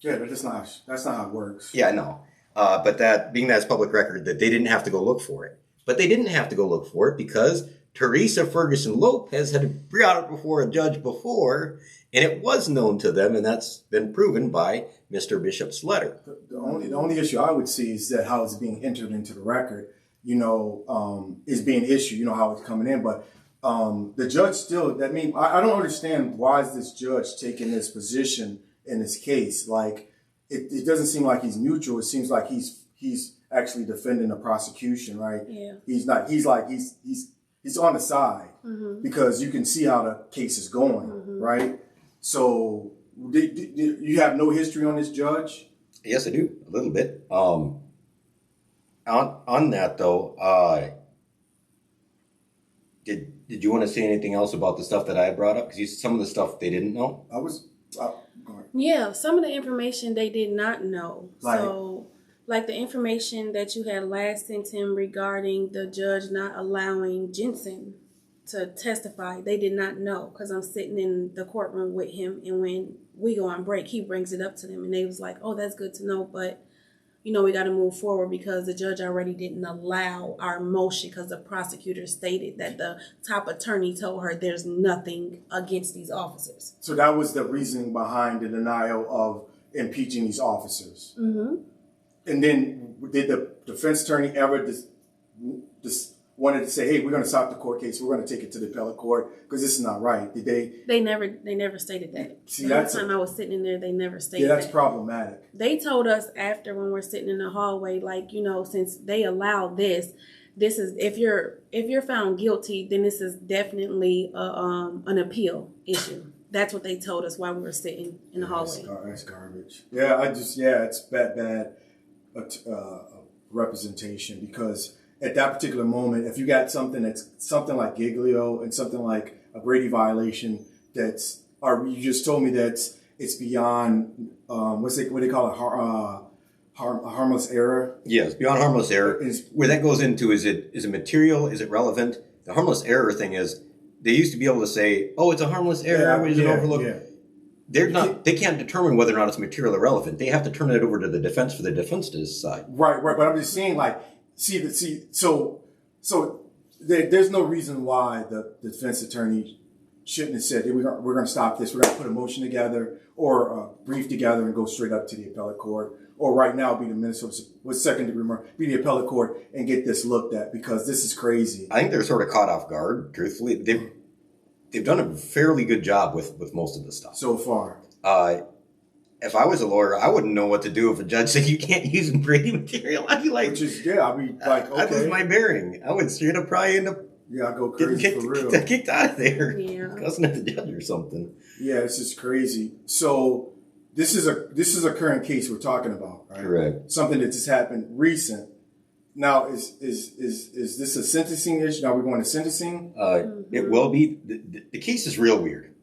Yeah, but that's not how it works. Yeah, I know. But that being that's public record, that they didn't have to go look for it. But they didn't have to go look for it because Teresa Furgeuson-Lopez had brought it before a judge before, and it was known to them, and that's been proven by Mr. Bishop's letter. The only issue I would see is that how it's being entered into the record, is being issued, how it's coming in. But the judge still, I don't understand why is this judge taking this position in this case. Like, it doesn't seem like he's neutral. It seems like he's actually defending the prosecution, right? Yeah. He's on the side because you can see how the case is going, right? So, you have no history on this judge? Yes, I do, a little bit. On that though, did you want to say anything else about the stuff that I brought up? Because some of the stuff they didn't know. Yeah, some of the information they did not know. Like the information that you had last sent him regarding the judge not allowing Jensen to testify, they did not know, because I'm sitting in the courtroom with him, and when we go on break, he brings it up to them, and they was like, oh, that's good to know, but we got to move forward because the judge already didn't allow our motion because the prosecutor stated that the top attorney told her there's nothing against these officers. So that was the reasoning behind the denial of impeaching these officers. Mm-hmm. And then did the defense attorney ever wanted to say, hey, we're going to stop the court case. We're going to take it to the appellate court because this is not right. Did they? They never stated that. See, the whole time I was sitting in there, they never stated that. Yeah, that's problematic. They told us after, when we're sitting in the hallway, like, since they allow this is, if you're found guilty, then this is definitely an appeal issue. That's what they told us while we were sitting in the hallway. That's garbage. Yeah, it's bad representation, because at that particular moment, if you got something that's something like Giglio and something like a Brady violation, you just told me that it's beyond what do they call it, harmless error? Yes, beyond harmless error. Where that goes into, is it material? Is it relevant? The harmless error thing is, they used to be able to say, oh, it's a harmless error, we just overlook. Yeah. They can't determine whether or not it's material or relevant. They have to turn it over to the defense for the defense to decide. Right. But I'm just saying, like, so there's no reason why the defense attorney shouldn't have said, hey, we're going to stop this. We're going to put a motion together or a brief together and go straight up to the appellate court. Or right now be the Minnesota with second-degree murder, be the appellate court and get this looked at, because this is crazy. I think they're sort of caught off guard, truthfully. They've done a fairly good job with most of the stuff. So far. If I was a lawyer, I wouldn't know what to do if a judge said you can't use Brady material. I'd be like, I'd be like, okay. I'd lose my bearing. I would straight up probably end up I go crazy for real. Kicked out of there. Yeah. Cussing at the judge or something. Yeah, it's just crazy. So this is a current case we're talking about, right? Correct. Something that just happened recent. Now, is this a sentencing issue? Now we're going to sentencing? It will be. The case is real weird.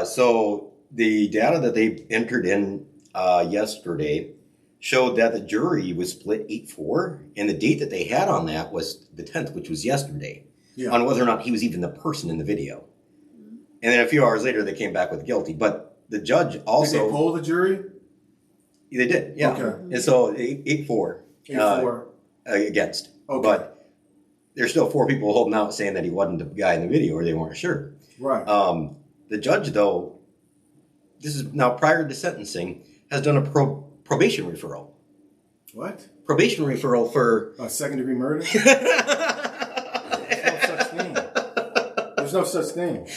So the data that they entered in yesterday showed that the jury was split 8-4, and the date that they had on that was the 10th, which was yesterday, on whether or not he was even the person in the video. And then a few hours later, they came back with guilty. But the judge also... Did they poll the jury? They did, yeah. Okay. And so 8-4 against. Okay. But there's still 4 people holding out saying that he wasn't the guy in the video, or they weren't sure. Right. The judge, though, this is now prior to sentencing, has done a probation referral. What? Probation referral for... second-degree murder? There's no such thing.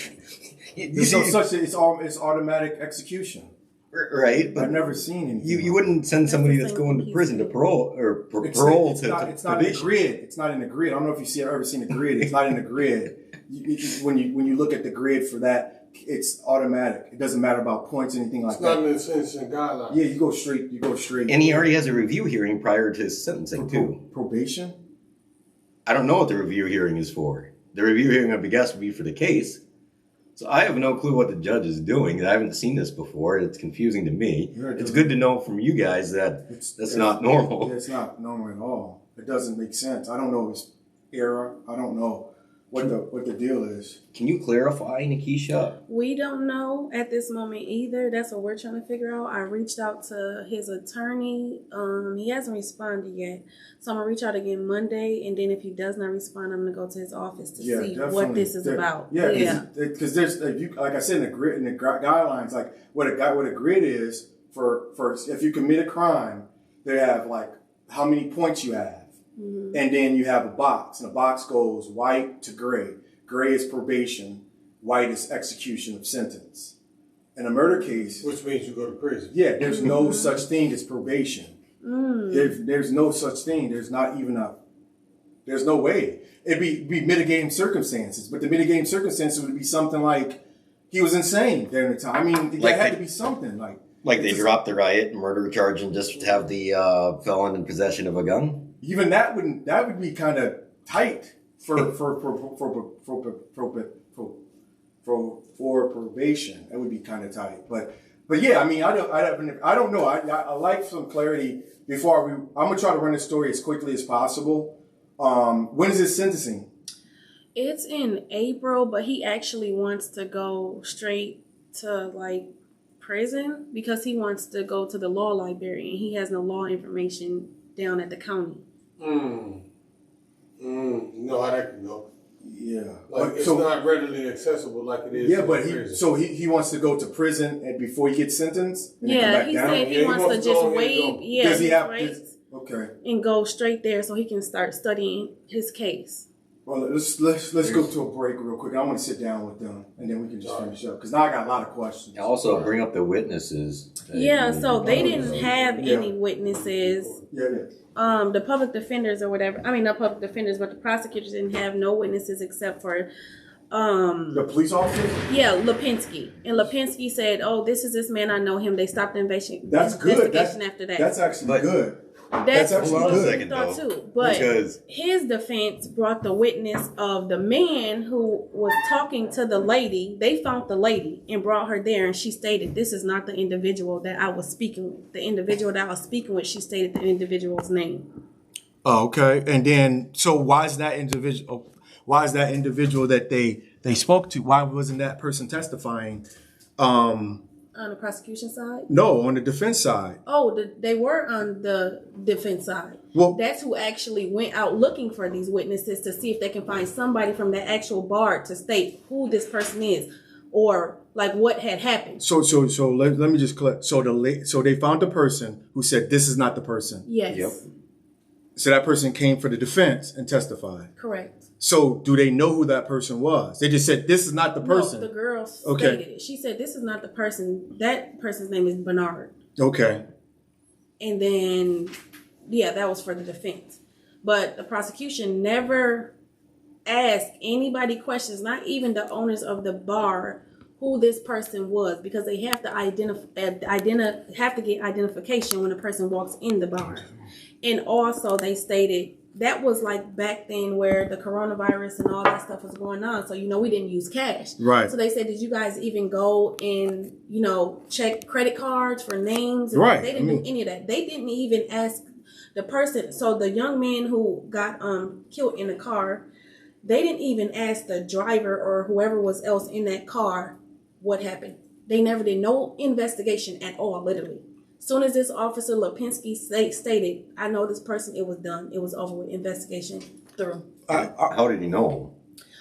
There's no such thing. It's automatic execution. Right. But I've never seen anything. You wouldn't send somebody that's going to prison to parole, or parole to probation. It's not in the grid. It's not in the grid. I don't know if you've ever seen a grid. It's not in the grid. When you look at the grid for that, it's automatic. It doesn't matter about points, anything like that. It's not in the sentencing guidelines. Yeah, you go straight. And he already has a review hearing prior to his sentencing, too. Probation? I don't know what the review hearing is for. The review hearing, I'd guess, would be for the case. So I have no clue what the judge is doing. I haven't seen this before. It's confusing to me. It's good to know from you guys that that's not normal. It's not normal at all. It doesn't make sense. I don't know his error. I don't know what the deal is. Can you clarify, Nikisha? We don't know at this moment either. That's what we're trying to figure out. I reached out to his attorney. He hasn't responded yet. So I'm going to reach out again Monday. And then if he does not respond, I'm going to go to his office to see what this is about. Yeah. Because there's, like I said, in the guidelines, like what a grid is for if you commit a crime, they have like how many points you have. Mm-hmm. And then you have a box, and the box goes white to gray. Gray is probation, white is execution of sentence. In a murder case, which means you go to prison. Yeah, there's no such thing as probation. There's no such thing. There's not even there's no way. It'd be mitigating circumstances, but the mitigating circumstances would be something like he was insane during the time. I mean, there had to be something like they dropped the riot and murder charge and just have the felon in possession of a gun. Even that would be kind of tight for probation. That would be kind of tight. But yeah, I mean, I don't know. I like some clarity before I'm gonna try to run this story as quickly as possible. When is this sentencing? It's in April, but he actually wants to go straight to like prison because he wants to go to the law library and he has no law information down at the county. You know how that can go. Yeah. Like it's not readily accessible like it is. Yeah, but he wants to go to prison and before he gets sentenced. And Yeah, he said he wants to just waive. Yeah, does he have rights okay? And go straight there so he can start studying his case. Well, let's go to a break real quick. I want to sit down with them and then we can just finish up because now I got a lot of questions. Also, bring up the witnesses. Yeah, so they didn't have any witnesses. Yeah. The public defenders or whatever. I mean, not public defenders, but the prosecutors didn't have no witnesses except for the police officers. Yeah, Lepinski. And Lepinski said, "Oh, this is this man. I know him." They stopped the investigation. That's good. After that. That's actually good. That's actually good. Thought too. But his defense brought the witness of the man who was talking to the lady. They found the lady and brought her there, and she stated, "This is not the individual that I was speaking with." The individual that I was speaking with, she stated the individual's name. Oh, okay. And then, so why is that individual that they spoke to? Why wasn't that person testifying? On the prosecution side? No, on the defense side. Oh, they were on the defense side. Well, that's who actually went out looking for these witnesses to see if they can find somebody from the actual bar to state who this person is or like what had happened. So let me just collect. So they found the person who said this is not the person. Yes. Yep. So that person came for the defense and testified. Correct. So do they know who that person was? They just said this is not the person. No, the girl stated it. She said this is not the person. That person's name is Bernard. Okay. And then, yeah, that was for the defense. But the prosecution never asked anybody questions, not even the owners of the bar, who this person was, because they have to have to get identification when a person walks in the bar. And also they stated that was like back then where the coronavirus and all that stuff was going on. So, we didn't use cash. Right. So they said, did you guys even go and, check credit cards for names? Right. They didn't do any of that. They didn't even ask the person. So the young man who got killed in the car, they didn't even ask the driver or whoever was else in that car what happened. They never did no investigation at all, literally. Soon as this officer Lepinski stated, I know this person, it was done. It was over with. Investigation through. How did he know?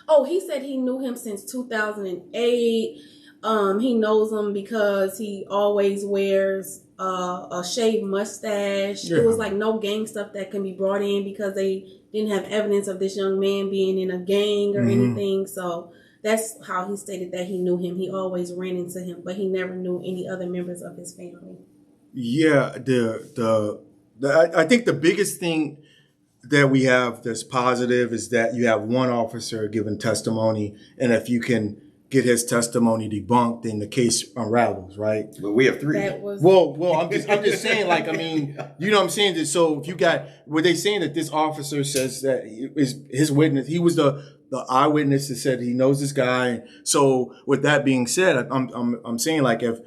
Oh, he said he knew him since 2008. He knows him because he always wears a shaved mustache. Yeah. It was like no gang stuff that can be brought in because they didn't have evidence of this young man being in a gang or anything. So that's how he stated that he knew him. He always ran into him, but he never knew any other members of his family. Yeah, I think the biggest thing that we have that's positive is that you have one officer giving testimony, and if you can get his testimony debunked, then the case unravels, right? But we have three. Well, I'm just saying, like, I mean, you know what I'm saying? So if you were they saying that this officer says that his witness, he was the eyewitness that said he knows this guy. So with that being said, I'm saying, like, if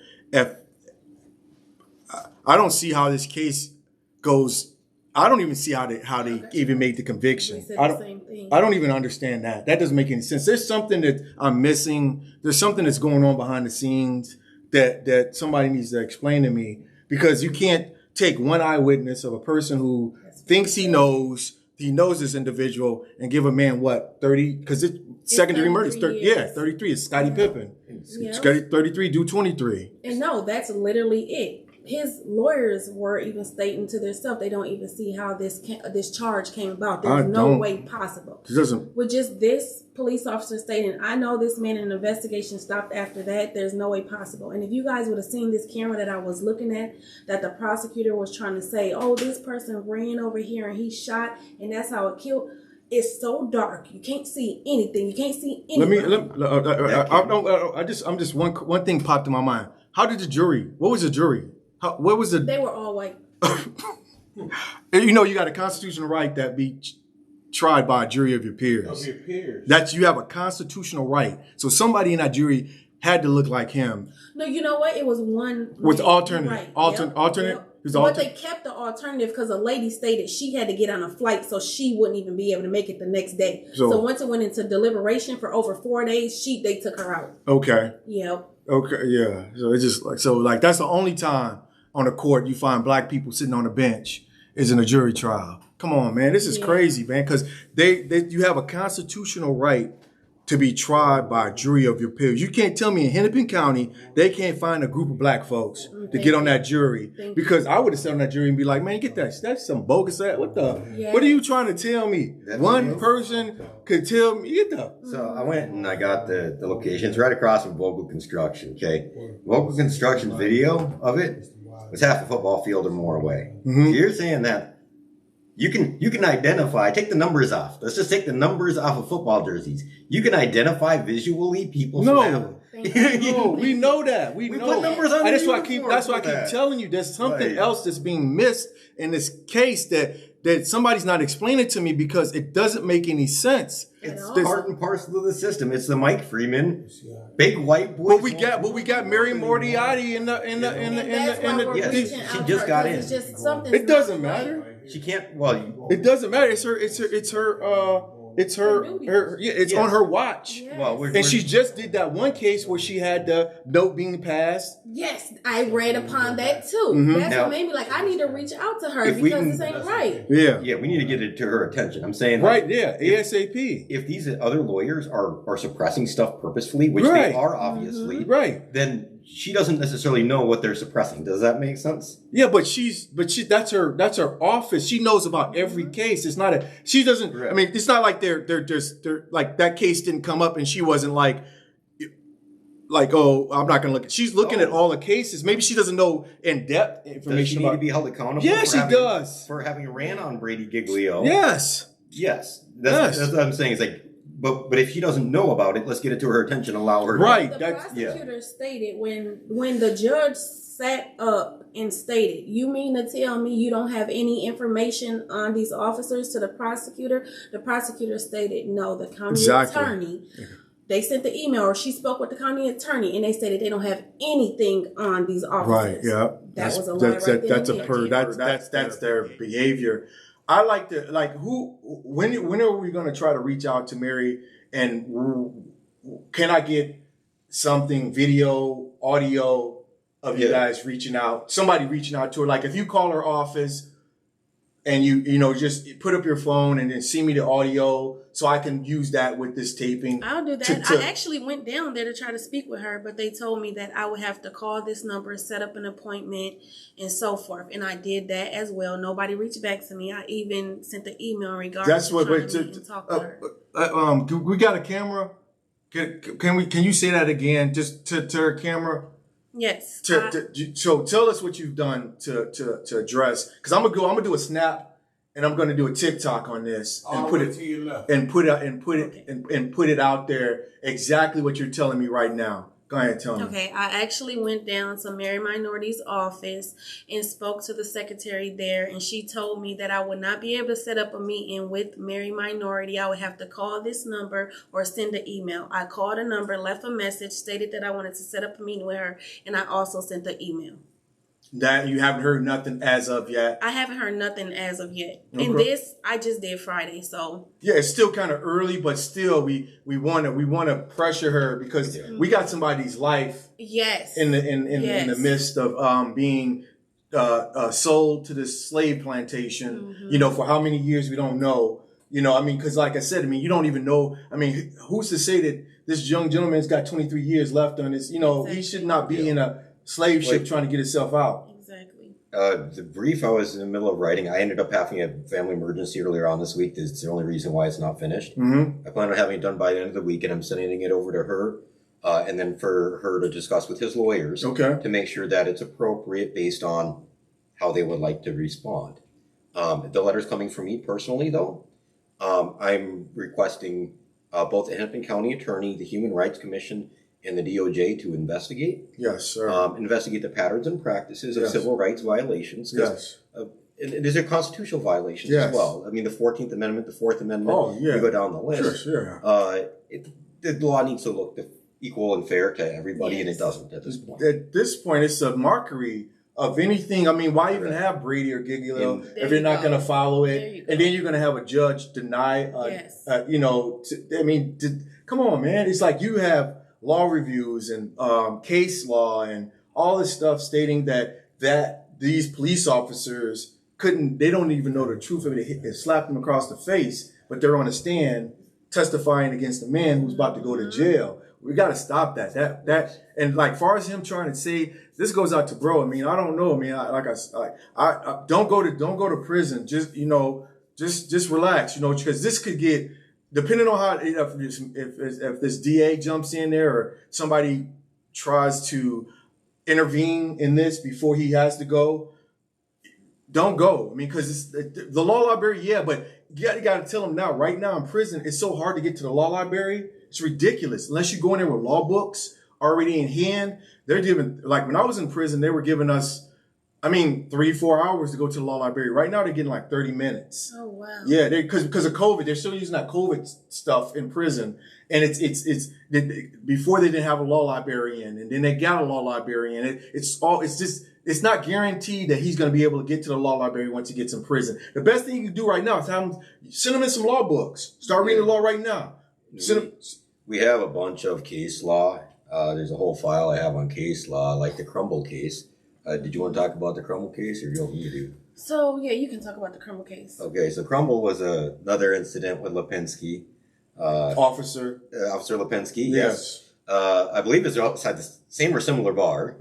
I don't see how this case goes. I don't even see how they even made the conviction. I don't even understand that. That doesn't make any sense. There's something that I'm missing. There's something that's going on behind the scenes that somebody needs to explain to me, because you can't take one eyewitness of a person who thinks he knows this individual and give a man 30, because it's second-degree murder. 33 is Scottie Pippen. Yeah. Scottie 33, do 23. And no, that's literally it. His lawyers were even stating to their self, they don't even see how this charge came about. There's no way possible. With just this police officer stating, I know this man, and an investigation stopped after that, there's no way possible. And if you guys would have seen this camera that I was looking at, that the prosecutor was trying to say, oh, this person ran over here and he shot and that's how it killed. It's so dark. You can't see anything. You can't see anything. One thing popped in my mind. What was the jury? They were all white. You got a constitutional right that be tried by a jury of your peers. You have a constitutional right. So somebody in that jury had to look like him. No, you know what? It was one with alternate. But they kept the alternative because a lady stated she had to get on a flight, so she wouldn't even be able to make it the next day. So once it went into deliberation for over 4 days, they took her out. Okay. Yep. Okay. Yeah. So it's just like that's the only time on the court you find black people sitting on a bench is in a jury trial. Come on, man. This is crazy, man. Because you have a constitutional right to be tried by a jury of your peers. You can't tell me in Hennepin County they can't find a group of black folks to get on that jury, because I would have sat on that jury and be like, man, get that. That's some bogus ass. What are you trying to tell me? One person could tell me. Get the. So I went and I got the locations right across from Vogel Construction. Okay, Vogel Construction's video of it was half a football field or more away. Mm-hmm. So you're saying that you can identify, take the numbers off. Let's just take the numbers off of football jerseys. You can identify visually people. No, we know that. We know. Put numbers on That's why I keep telling you there's something else that's being missed in this case that somebody's not explaining to me, because it doesn't make any sense. It's part and parcel of the system. It's the Mike Freeman, big white boy. But we got Mary Moriarty in the Yes, she just got in. It doesn't matter. She can't. Well, it doesn't matter. It's on her watch. Yes. Well, and she just did that one case where she had the note being passed. Yes, I read upon that too. Mm-hmm. That's what made me like, I need to reach out to her because this ain't right. Yeah, we need to get it to her attention. I'm saying, right, ASAP. If these other lawyers are suppressing stuff purposefully, which they are obviously, then she doesn't necessarily know what they're suppressing. Does that make sense? Yeah, but that's her office. She knows about every case. It's not she doesn't. I mean, it's not like they're like that case didn't come up and she wasn't like, oh, I'm not going to look. She's looking at all the cases. Maybe she doesn't know in depth information. Does she need to be held accountable? Yeah, she does for having ran on Brady Giglio. Yes. That's what I'm saying. It's like. But if she doesn't know about it, let's get it to her attention. Allow her. Right. The prosecutor stated when the judge sat up and stated, "You mean to tell me you don't have any information on these officers?" To the prosecutor, stated, "No." The county attorney, they sent the email, or she spoke with the county attorney, and they stated they don't have anything on these officers. Right. Yeah. That was a lie right there. That's their behavior. I like to when are we going to try to reach out to Mary, and can I get something, video, audio of you guys reaching out, somebody reaching out to her? Like if you call her office and you know, just put up your phone and then send me the audio so I can use that with this taping. I'll do that. I actually went down there to try to speak with her, but they told me that I would have to call this number, set up an appointment, and so forth. And I did that as well. Nobody reached back to me. I even sent the email in regards to trying to meet and talk to her. We got a camera. Can you say that again, just to her camera? Yes. So tell us what you've done to address, because I'm gonna do a snap and I'm gonna do a TikTok on this and put it out there exactly what you're telling me right now. Go ahead, tell me. Okay, I actually went down to Mary Minority's office and spoke to the secretary there, and she told me that I would not be able to set up a meeting with Mary Minority. I would have to call this number or send an email. I called a number, left a message, stated that I wanted to set up a meeting with her, and I also sent the email. That you haven't heard nothing as of yet? I haven't heard nothing as of yet. Okay. And this I just did Friday, so yeah, it's still kind of early, but still we want to pressure her, because we got somebody's life in the midst of being sold to this slave plantation. You know, for how many years we don't know. You know, I mean, because like I said, I mean, you don't even know. I mean, who's to say that this young gentleman's got 23 years left on his? You know, he should not be in a slave ship trying to get himself out. Exactly. The brief I was in the middle of writing, I ended up having a family emergency earlier on this week. It's the only reason why it's not finished. I plan on having it done by the end of the week, and I'm sending it over to her, and then for her to discuss with his lawyers to make sure that it's appropriate based on how they would like to respond. The letter's coming from me personally, though. I'm requesting both the Hennepin County Attorney, the Human Rights Commission, and the DOJ to investigate. Yes, sir. Investigate the patterns and practices of civil rights violations. Yes. And these are constitutional violations as well. I mean, the 14th Amendment, the 4th Amendment, you go down the list. Sure. The law needs to look equal and fair to everybody, and it doesn't at this point. At this point, it's a mockery of anything. I mean, why even have Brady or Giglio if you're not going to follow it? And then you're going to have a judge deny, come on, man. It's like you have law reviews and case law and all this stuff stating that these police officers they don't even know the truth of it. They slapped them across the face, but they're on a stand testifying against a man who's about to go to jail. We got to stop that. And like, far as him trying to say, this goes out to bro. I mean, I don't know. I mean, I don't go to prison. Just relax, because this could get, depending on how, if this DA jumps in there or somebody tries to intervene in this before he has to go, don't go. I mean, because the law library, yeah, but you got to tell them now, right now in prison, it's so hard to get to the law library. It's ridiculous. Unless you go in there with law books already in hand, they're giving, like when I was in prison, they were giving us, 3-4 hours to go to the law library. Right now, they're getting like 30 minutes. Oh, wow. Yeah, because of COVID, they're still using that COVID stuff in prison. And it's before they didn't have a law librarian, and then they got a law librarian. It's not guaranteed that he's going to be able to get to the law library once he gets in prison. The best thing you can do right now is send him in some law books. Start reading the law right now. We have a bunch of case law. There's a whole file I have on case law, like the Crumble case. Did you want to talk about the Crumble case, or you want me to do? So, yeah, you can talk about the Crumble case. Okay, so Crumble was another incident with Lepinski. Officer Lepinski, yes. I believe it's outside the same or similar bar.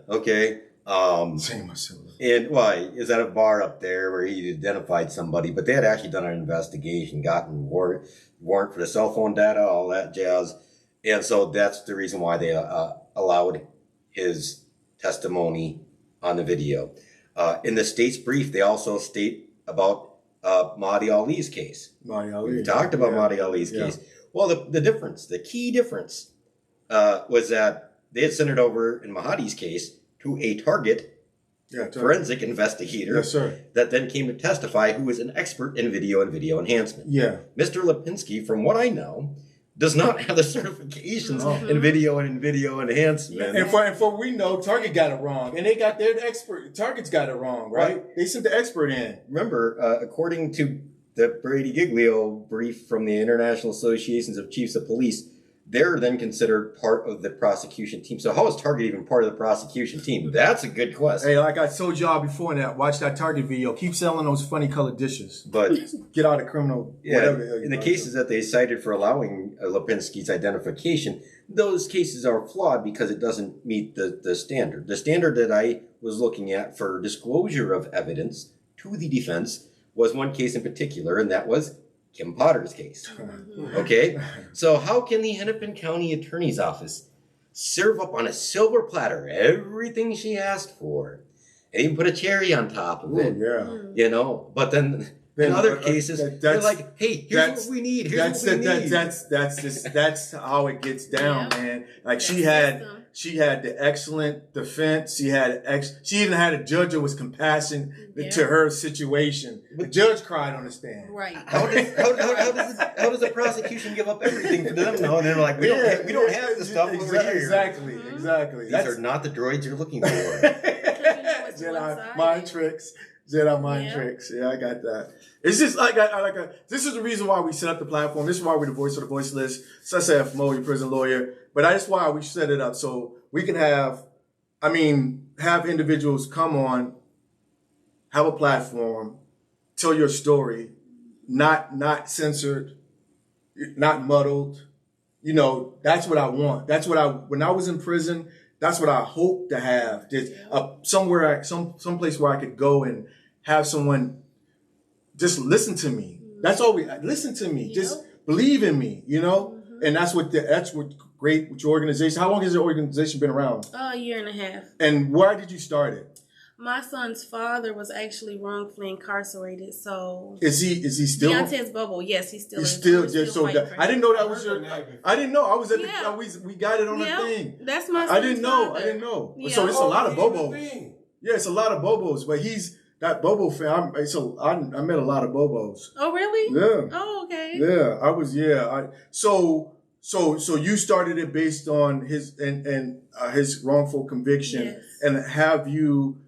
Okay. Same or similar. And why is that a bar up there where he identified somebody, but they had actually done an investigation, gotten warrant for the cell phone data, all that jazz. And so that's the reason why they allowed his testimony on the video. In the state's brief, they also state about Mahdi Ali's case. We talked about Mahdi Ali's case. Well, the key difference was that they had sent it over in Mahdi's case to a target forensic investigator that then came to testify, who was an expert in video and video enhancement. Yeah. Mr. Lepinski, from what I know, does not have the certifications in video and in video enhancement. And for we know, Target got it wrong. And they got their expert. Target's got it wrong, right? They sent the expert in. Remember, according to the Brady Giglio brief from the International Associations of Chiefs of Police, they're then considered part of the prosecution team. So how is Target even part of the prosecution team? That's a good question. Hey, like I told y'all before that, watch that Target video. Keep selling those funny colored dishes. But get out of criminal, whatever. In the cases that they cited for allowing Lepinski's identification, those cases are flawed because it doesn't meet the standard. The standard that I was looking at for disclosure of evidence to the defense was one case in particular, and that was Kim Potter's case. Okay? So how can the Hennepin County Attorney's Office serve up on a silver platter everything she asked for and even put a cherry on top of it? But then in other cases, they're like, hey, here's what we need. That's how it gets down, man. Like she had the excellent defense. She even had a judge that was compassionate to her situation. The judge cried on the stand. Right. How does the prosecution give up everything for them? No, and they're like, we don't have the stuff over here. Exactly. These are not the droids you're looking for. Jedi mind tricks. Yeah, I got that. It's just this is the reason why we set up the platform. This is why we're the voice of the voiceless. Seth Mo, your prison lawyer. But that's why we set it up, so we can have individuals come on, have a platform, tell your story, not censored, not muddled. That's what I want. When I was in prison, that's what I hope to have. Just someplace where I could go and have someone just listen to me. That's all listen to me. Just believe in me, And that's what great with your organization. How long has your organization been around? A year and a half. And why did you start it? My son's father was actually wrongfully incarcerated. So is he still? Deontay's bubble. Yes, he's still. He's still I didn't know that was your. I didn't know. I was at we got it on the thing. That's my son's I didn't know. Yeah. So it's a lot of bobos. Yeah, it's a lot of bobos. But he's that bobo fan. I met a lot of bobos. Oh really? Yeah. Oh okay. Yeah, I was. Yeah. So you started it based on his his wrongful conviction, Yes. and have you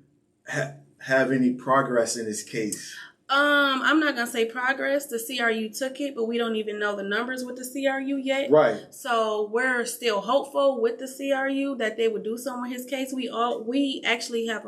have any progress in his case? I'm not gonna say progress. The CRU took it, but we don't even know the numbers with the CRU yet. Right. So we're still hopeful with the CRU that they would do something with his case. We actually have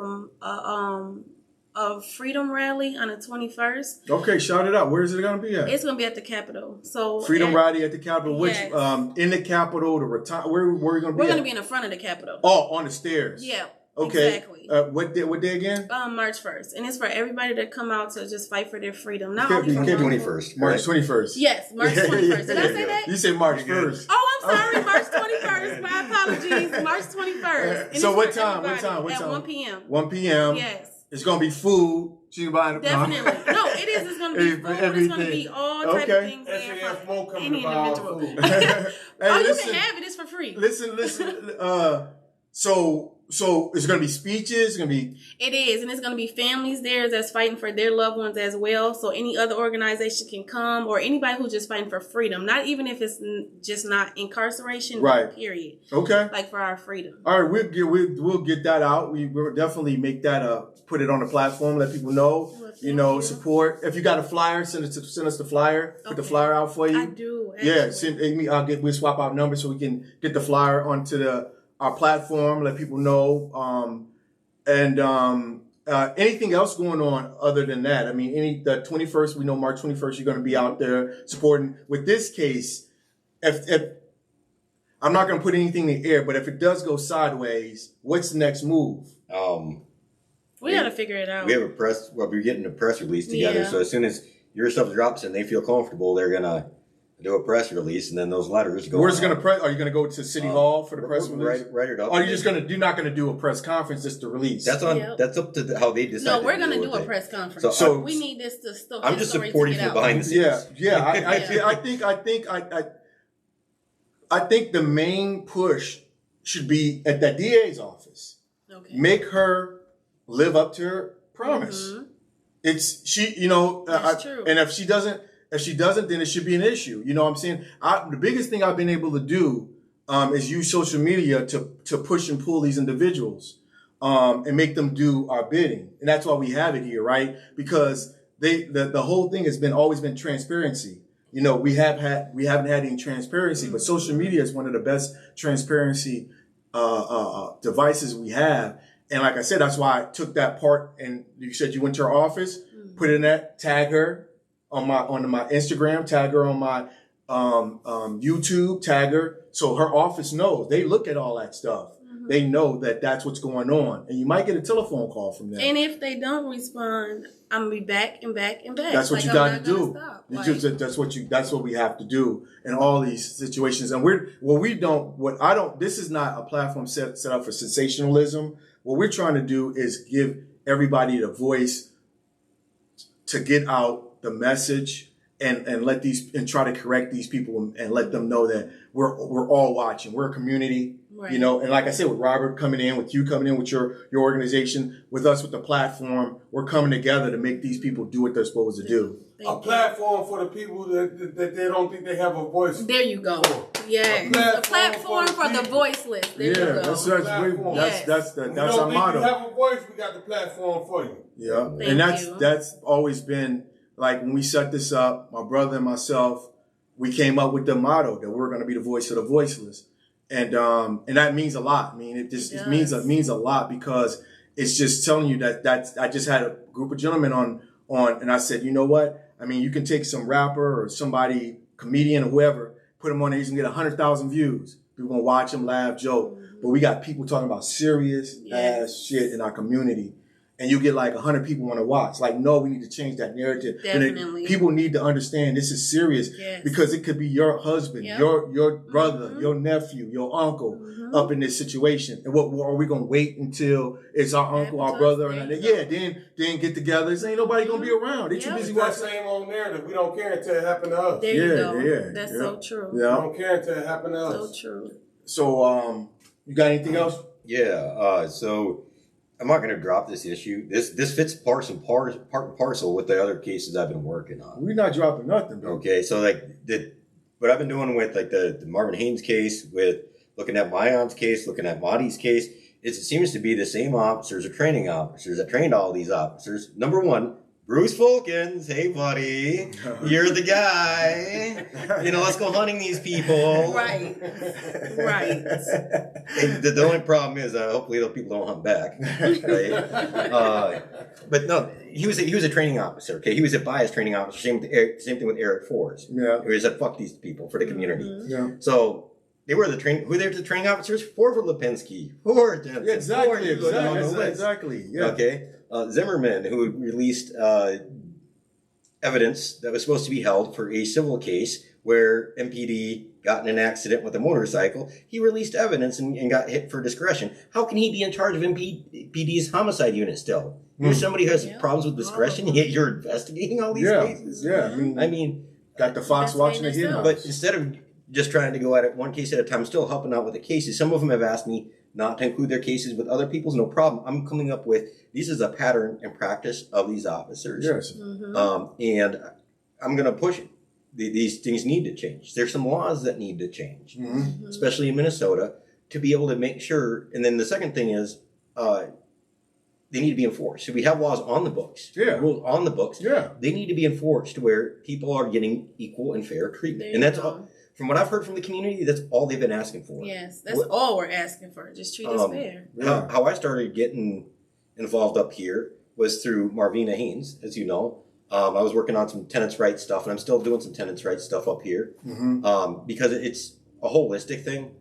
a freedom rally on the 21st. Okay, shout it out. Where is it going to be at? It's gonna be at the Capitol. So Freedom rally at the Capitol. Which Yes. in the Capitol, where are we going to be? We're at? gonna be in the front of the Capitol. Oh, on the stairs. Yeah. Okay. Exactly. What day again? March 1st, and it's for everybody to come out to just fight for their freedom. Not Can't only be- for can't be wrongful- 21st. March 21st. Yes, March 21st. Did I say that? You said March 1st. Oh, I'm sorry, March 21st. My apologies. March 21st. And So it's what for time? What everybody time? What At time? 1 p.m. 1 p.m. Yes. It's going to be food. She's buying Definitely. No, it is. It's going to be food. It's going to Everything. be all type of Okay. things there SAF for won't come any to buy our individual. food. Oh, you listen, can have it. It's for free. Listen. So it's going to be speeches. It's going to be. It is, and it's going to be families there that's fighting for their loved ones as well. So any other organization can come, or anybody who's just fighting for freedom. Not even if it's just not incarceration. Right. Period. Okay. Like for our freedom. All right, we'll get that out. We'll definitely make that put it on the platform, let people know. Well, You know, thank you. support. If you got a flyer, send us the flyer. Put the Okay. flyer out for you. I do. Yeah, actually. send Amy. We'll swap out numbers so we can get the flyer onto our platform. Let people know. Anything else going on other than that? I mean, the 21st. We know March 21st. You're going to be out there supporting. With this case, if I'm not going to put anything in the air, but if it does go sideways, what's the next move? We got to figure it out. We have we're getting a press release together. Yeah. So as soon as your stuff drops and they feel comfortable, they're gonna do a press release, and then those letters go. Where's it out. going to press? Are you going to go to City Hall for the press release? Write it up. Or you're not going to do a press conference, just to release? That's on. Yep. That's up to how they decide. No, we're going to do a press conference. So we need this to still. I'm just supporting you behind the scenes. Yeah. Yeah. I think the main push should be at that DA's office. Okay. Make her live up to her promise. Mhm. That's true. And if she doesn't, then it should be an issue. You know what I'm saying? The biggest thing I've been able to do is use social media to push and pull these individuals and make them do our bidding. And that's why we have it here, right? Because the whole thing has always been transparency. You know, we haven't had any transparency, but social media is one of the best transparency devices we have. And like I said, that's why I took that part. And you said you went to her office, put it in that, tag her on my Instagram, tag her on my YouTube, tag her, so her office knows. They look at all that stuff. Mm-hmm. They know that that's what's going on, and you might get a telephone call from them. And if they don't respond, I'm gonna be back and back and back. That's what you got to do. That's what we have to do in all these situations. And this is not a platform set up for sensationalism. What we're trying to do is give everybody the voice to get out the message and try to correct these people and let them know that we're all watching. We're a community. Right. You know, and like I said, with Robert coming in, with you coming in, with your organization, with us, with the platform, we're coming together to make these people do what they're supposed to do. A platform for the people that they don't think they have a voice. There you go. Yeah, a platform for the voiceless. There you go. That's Yes. our motto. You have a voice, we got the platform for you. Yeah, Thank and you. that's always been, like, when we set this up, my brother and myself, we came up with the motto that we're going to be the voice of the voiceless. And that means a lot. I mean, it means a lot, because it's just telling you that I just had a group of gentlemen on, and I said, you know what? I mean, you can take some rapper or somebody, comedian or whoever, put them on there, you can get 100,000 views. People gonna watch them, laugh, joke. Mm-hmm. But we got people talking about serious ass shit in our community. And you get like 100 people want to watch. Like, no, we need to change that narrative. Definitely. People need to understand this is serious, because it could be your husband, your brother, your nephew, your uncle up in this situation. And what are we going to wait until it's our uncle, our brother? Then get together. This ain't nobody going to be around. They too busy That watching. same old narrative. We don't care until it happened to us. There you go. That's so true. We don't care until it happened to us. So true. So, you got anything else? Yeah. So I'm not going to drop this issue. This fits part and parcel with the other cases I've been working on. We're not dropping nothing, bro. Okay, so like what I've been doing with like the Marvin Haynes case, with looking at Mayon's case, looking at Mahdi's case, it seems to be the same officers or training officers that trained all these officers. Number one, Bruce Folkens, hey buddy, you're the guy. Let's go hunting these people. Right. The only problem is, hopefully those people don't hunt back. Right? But no, he was a training officer. Okay, he was a biased training officer. Same thing with Eric Fors. Yeah, he said fuck these people for the community. Mm-hmm. yeah. So they were the training officers for Lepinski, for Jensen, Yeah, exactly, for exactly. Yeah. Okay. Zimmerman, who released evidence that was supposed to be held for a civil case where MPD got in an accident with a motorcycle. He released evidence and got hit for discretion. How can he be in charge of MPD's homicide unit still? You're somebody who has problems with discretion, yet you're investigating all these cases? Yeah, I mean, got the Fox watching the hit. But instead of just trying to go at it one case at a time, still helping out with the cases, some of them have asked me not to include their cases with other people's, no problem. I'm coming up with, this is a pattern and practice of these officers. Yes. And I'm going to push it. These things need to change. There's some laws that need to change, especially in Minnesota, to be able to make sure. And then the second thing is, they need to be enforced. So we have laws on the books, rules on the books. Yeah. They need to be enforced to where people are getting equal and fair treatment. And that's all. From what I've heard from the community, that's all they've been asking for. Yes, that's all we're asking for. Just treat us fair. How I started getting involved up here was through Marvina Haynes, as you know. I was working on some tenants' rights stuff, and I'm still doing some tenants' rights stuff up here because it's a holistic thing.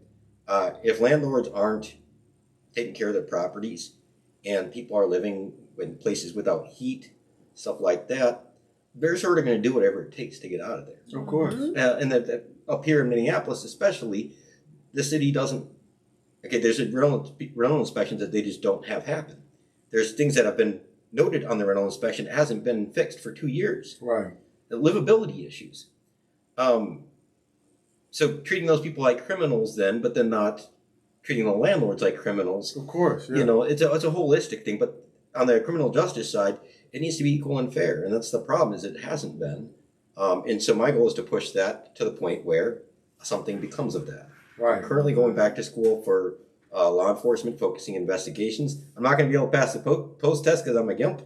If landlords aren't taking care of their properties and people are living in places without heat, stuff like that, they're sort of going to do whatever it takes to get out of there. Of course. And that up here in Minneapolis especially, the city doesn't, there's rental inspections that they just don't have happen. There's things that have been noted on the rental inspection that hasn't been fixed for 2 years. Right. The livability issues. So treating those people like criminals then, but then not treating the landlords like criminals. Of course, yeah. It's a holistic thing, but on the criminal justice side, it needs to be equal and fair, and that's the problem, is it hasn't been. And so my goal is to push that to the point where something becomes of that. Right. I'm currently going back to school for law enforcement, focusing investigations. I'm not going to be able to pass the post test because I'm a GIMP.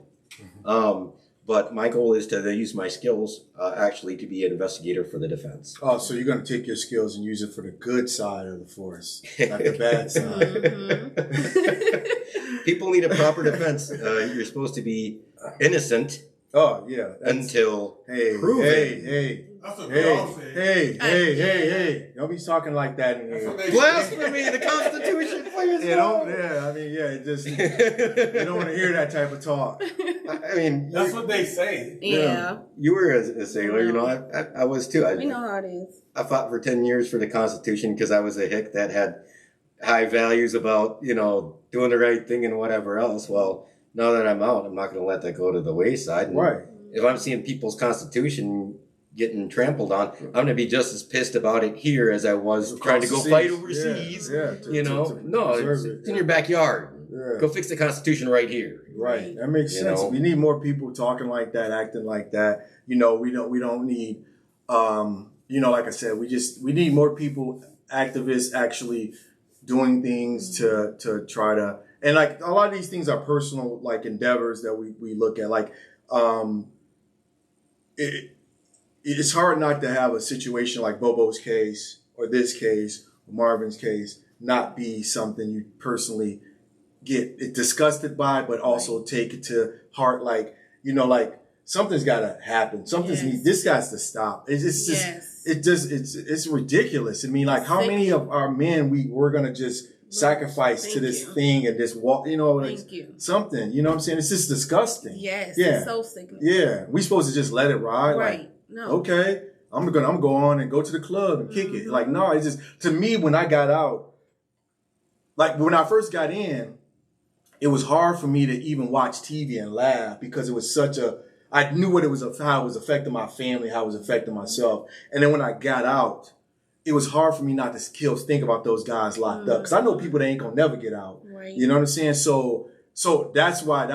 But my goal is to use my skills actually to be an investigator for the defense. Oh, so you're going to take your skills and use it for the good side of the force, not the bad side. People need a proper defense. You're supposed to be innocent. Oh, yeah. Until proven. Hey. That's what they all say. Hey. Don't be talking like that in here. Blasphemy, the Constitution, please. It just, you don't want to hear that type of talk. I mean, that's what they say. Yeah. You were a sailor, I was too. We know how it is. I fought for 10 years for the Constitution because I was a hick that had high values about, doing the right thing and whatever else. Well, now that I'm out, I'm not going to let that go to the wayside. And right. If I'm seeing people's Constitution getting trampled on, I'm going to be just as pissed about it here as I was trying to go fight overseas. It's in your backyard. Yeah. Go fix the Constitution right here. Right. That makes sense. We need more people talking like that, acting like that. We don't need, like I said, we need more people, activists, actually doing things to try to, and like a lot of these things are personal, like endeavors that we look at. Like, it's hard not to have a situation like Bobo's case or this case or Marvin's case not be something you personally get disgusted by, but also take it to heart. Like, something's got to happen. This has to stop. It's just, it's ridiculous. I mean, like how many of our men we're going to just sacrifice to this thing and this walk, something, you know what I'm saying? It's just disgusting. Yes. Yeah. It's so sick. Yeah. We supposed to just let it ride. Right. Like, no. Okay. I'm go on and go to the club and kick it. Like, no, it's just, to me, when I got out, like when I first got in, it was hard for me to even watch TV and laugh because it was I knew how it was affecting my family, how it was affecting myself. And then when I got out, it was hard for me not to think about those guys locked up. Because I know people that ain't going to never get out. Right. You know what I'm saying? So So that's why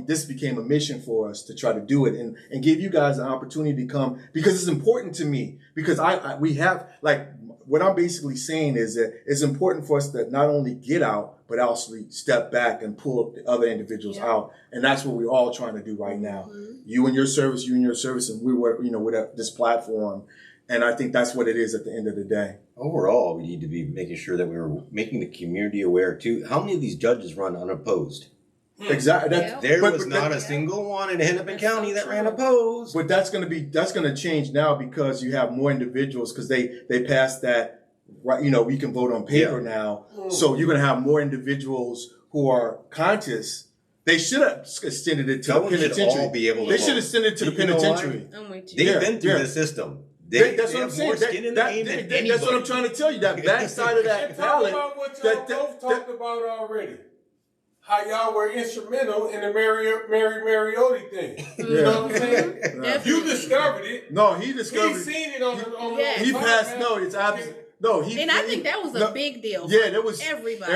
this became a mission for us to try to do it and give you guys an opportunity to come, because it's important to me, because we have, like, what I'm basically saying is that it's important for us to not only get out, but also step back and pull the other individuals out. And that's what we're all trying to do right now. You and your service, and we were, with this platform. And I think that's what it is at the end of the day. Overall, we need to be making sure that we're making the community aware too. How many of these judges run unopposed? Exactly. There was not a single one in Hennepin County that ran opposed. But that's going to change now, because you have more individuals, because they passed that, right? We can vote on paper now. So you're going to have more individuals who are conscious. They should have extended it to the penitentiary. They should have extended it to the penitentiary. They've been through the system. That's what I'm saying. That's what I'm trying to tell you. That backside of that ballot. Talk about what y'all both talked about already. How y'all were instrumental in the Mary Mariotti thing. You know what I'm saying? You discovered it. No, he discovered it. He seen it on the He passed. No, it's absolutely. No, and I think that was a big deal. Yeah, there was everybody.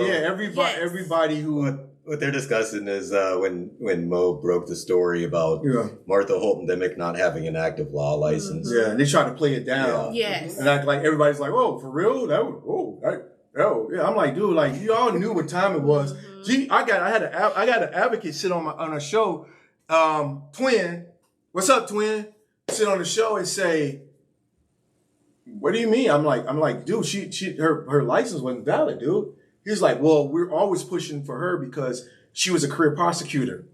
Everybody who. What they're discussing is when Mo broke the story about Martha Holton Dimick not having an active law license. Yeah, and they tried to play it down. Yes. And act like everybody's like, oh, for real? Yeah. I'm like, dude, like, you all knew what time it was. Gee, I got an advocate sit on a show, Twin. What's up, Twin? Sit on the show and say, what do you mean? I'm like, dude, her license wasn't valid, dude. He's like, well, we're always pushing for her because she was a career prosecutor.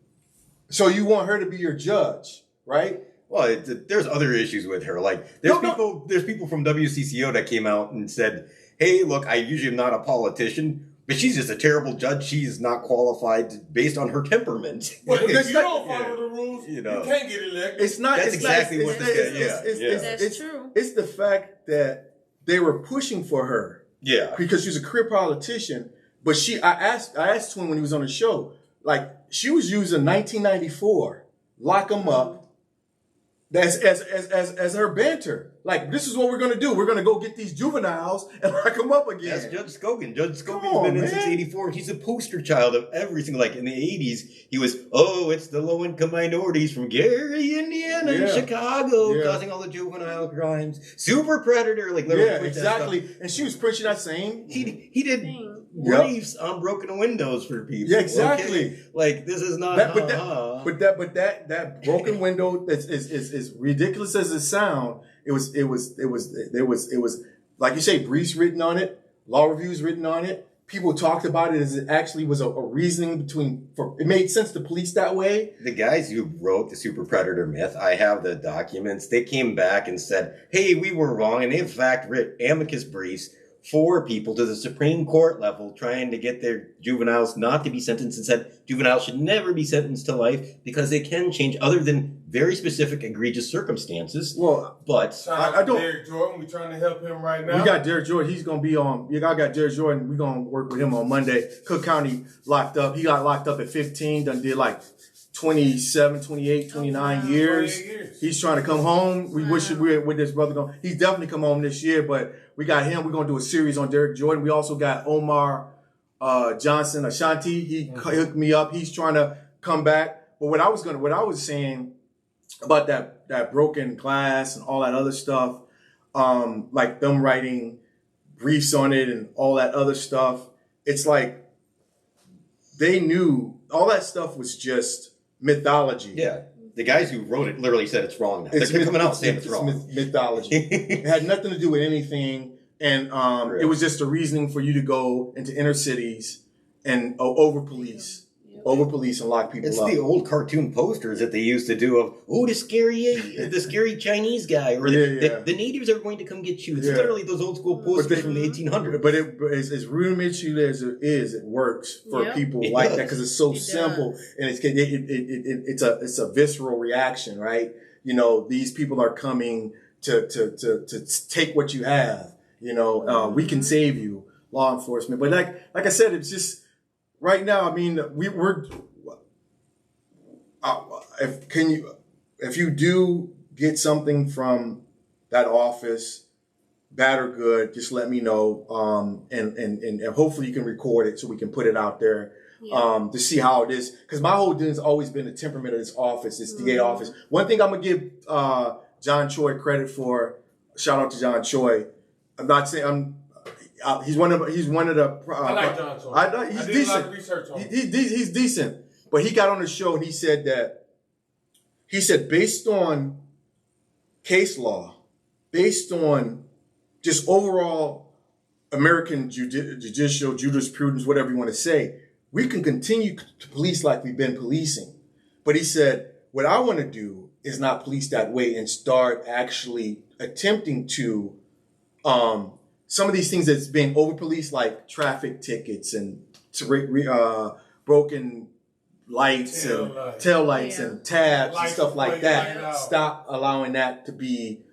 So you want her to be your judge, right? Well, there's other issues with her. Like, there's people from WCCO that came out and said, hey, look, I usually am not a politician, but she's just a terrible judge. She's not qualified based on her temperament. Well, if you don't follow the rules, you can't get elected. It's not. That's exactly what this guy. That's true. It's the fact that they were pushing for her. Yeah. Because she's a career politician. But I asked Twin when he was on the show, like, she was using 1994, lock them up, as her banter. Like, this is what we're going to do. We're going to go get these juveniles and lock them up again. That's Judge Scogan. Judge Scogan's been in since 84. He's a poster child of everything. Like, in the 80s, he was, it's the low-income minorities from Gary, Indiana, and Chicago, causing all the juvenile crimes. Super predator. Like, exactly. And she was preaching that same. He did briefs on broken windows for people. Yeah, exactly. Okay? Like, this is not But that broken window is ridiculous as it sounds. It was like you say, briefs written on it, law reviews written on it. People talked about it as it actually was a reasoning it made sense to police that way. The guys who wrote the super predator myth, I have the documents. They came back and said, hey, we were wrong. And they in fact wrote amicus briefs for people to the Supreme Court level trying to get their juveniles not to be sentenced, and said juveniles should never be sentenced to life because they can change other than very specific egregious circumstances. Well, but I don't. Derek Jordan, we're trying to help him right now. We got Derek Jordan. He's going to be on. I got Derek Jordan. We're going to work with him on Monday. Cook County locked up. He got locked up at 15. Done did like 27, 28, 29 years. He's trying to come home. We wish we with this brother going. He's definitely come home this year, but we got him. We're going to do a series on Derek Jordan. We also got Omar Johnson Ashanti. He hooked me up. He's trying to come back. But what I was saying about that broken glass and all that other stuff, like them writing briefs on it and all that other stuff, it's like they knew all that stuff was just mythology. Yeah. The guys who wrote it literally said it's wrong now. They're coming out saying it's wrong. Mythology. It had nothing to do with anything. And it was just a reasoning for you to go into inner cities and over police and lock people up. It's the old cartoon posters that they used to do of, the scary Chinese guy, or the natives are going to come get you. It's literally those old school posters from the 1800s. But as rudimentary as it is, it works for people like that because it's so simple and it's a visceral reaction, right? You know, these people are coming to take what you have. You know, we can save you, law enforcement. But like I said, it's just. Right now, I mean, if you do get something from that office, bad or good, just let me know. And hopefully you can record it so we can put it out there. To see how it is. Because my whole thing has always been the temperament of this office, this DA office. One thing I'm going to give John Choi credit for, shout out to John Choi. I'm not saying he's one of the. I like John Choi. He's I did decent. a lot of research on him. He's decent. But he got on the show and he said based on case law, based on just overall American judicial jurisprudence, whatever you want to say, we can continue to police like we've been policing. But he said, what I want to do is not police that way and start actually attempting to, some of these things that's being over-policed, like traffic tickets and broken lights and tail lights and tabs and stuff like that. Stop allowing that to be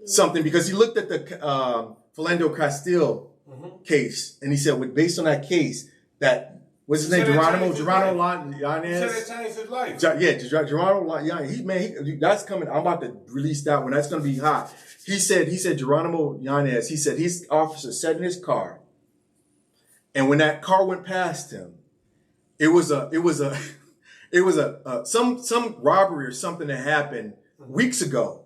something, because he looked at the Philando Castile case and he said, based on that case, that what's his name? Geronimo Yanez. He said it changed his life. Geronimo Yanez. That's coming. I'm about to release that one. That's going to be hot. He said Geronimo Yanez. He said his officer sat in his car, and when that car went past him, it was some robbery or something that happened weeks ago.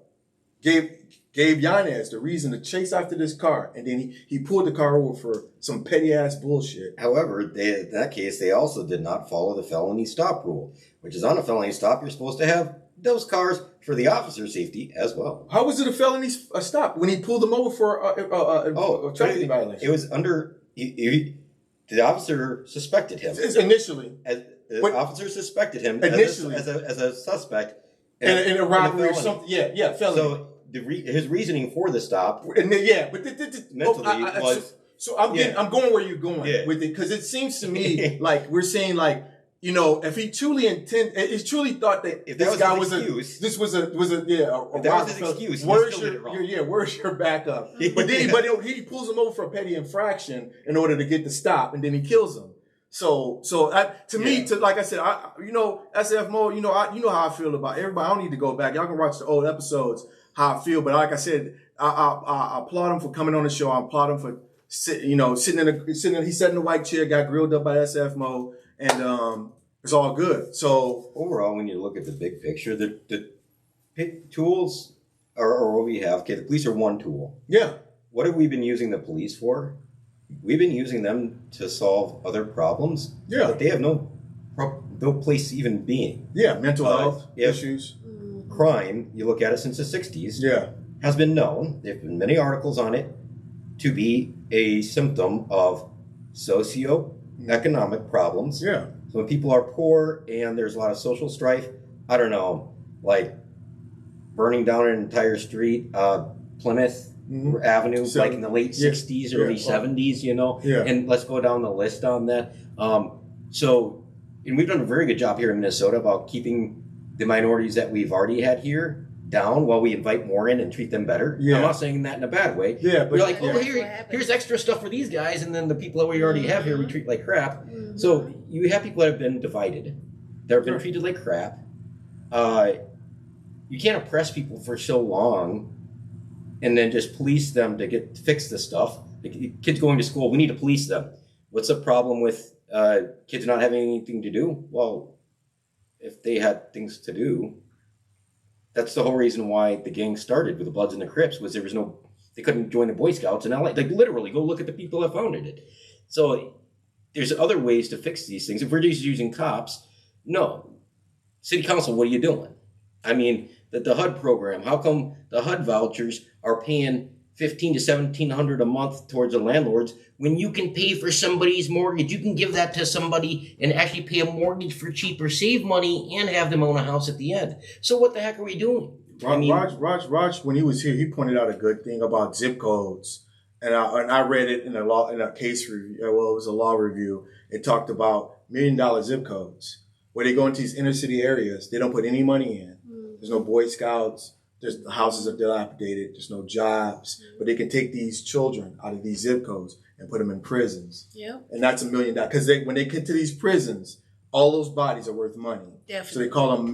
Gave Yanez the reason to chase after this car, and then he pulled the car over for some petty ass bullshit. However, in that case, they also did not follow the felony stop rule, which is on a felony stop, you're supposed to have those cars for the officer's safety as well. How was it a felony stop when he pulled them over for a traffic violation? It was under the officer suspected him initially. The officer suspected him initially as a suspect in a robbery or something. Yeah, felony. So his reasoning for the stop, mentally was. So I'm going where you're going with it, because it seems to me like we're saying, like, you know, if he truly thought that if this guy was excuse, this was a if that was his excuse, where's your backup? But then he pulls him over for a petty infraction in order to get the stop, and then he kills him. So to me, like I said, SF mode, you know how I feel about everybody. I don't need to go back. Y'all can watch the old episodes, how I feel. But like I said, I applaud him for coming on the show. I applaud him for sitting in. He sat in the white chair, got grilled up by SF mode, and it's all good. So overall, when you look at the big picture, the tools are what we have. Okay, the police are one tool. Yeah. What have we been using the police for? We've been using them to solve other problems. Yeah. But they have no place even being. Yeah, mental health issues. Crime, you look at it since the 60s, has been known, there have been many articles on it, to be a symptom of socioeconomic problems. Yeah. So when people are poor and there's a lot of social strife, I don't know, like burning down an entire street, Plymouth Avenue, like in the late 60s, early 70s, you know, and let's go down the list on that. And we've done a very good job here in Minnesota about keeping the minorities that we've already had here down while we invite more in and treat them better. I'm not saying that in a bad way. Yeah, but we're like, here's extra stuff for these guys, and then the people that we already have here we treat like crap. So you have people that have been divided, that have been treated like crap. You can't oppress people for so long and then just police them to fix the stuff. Kids going to school, we need to police them. What's the problem with kids not having anything to do? Well, if they had things to do, that's the whole reason why the gang started with the Bloods and the Crips, was they couldn't join the Boy Scouts in LA. Like, literally, go look at the people that founded it. So there's other ways to fix these things. If we're just using cops, no. City Council, what are you doing? I mean, the HUD program, how come the HUD vouchers are paying $1,500 to $1,700 a month towards the landlords when you can pay for somebody's mortgage? You can give that to somebody and actually pay a mortgage for cheaper, save money, and have them own a house at the end. So what the heck are we doing? Raj, when he was here, he pointed out a good thing about zip codes, and I read it in a case review. Well, it was a law review. It talked about $1 million zip codes where they go into these inner city areas. They don't put any money in. There's no Boy Scouts. The houses are dilapidated. There's no jobs. But they can take these children out of these zip codes and put them in prisons. Yep. And that's $1 million. Because when they get to these prisons, all those bodies are worth money. Definitely. So they call them $1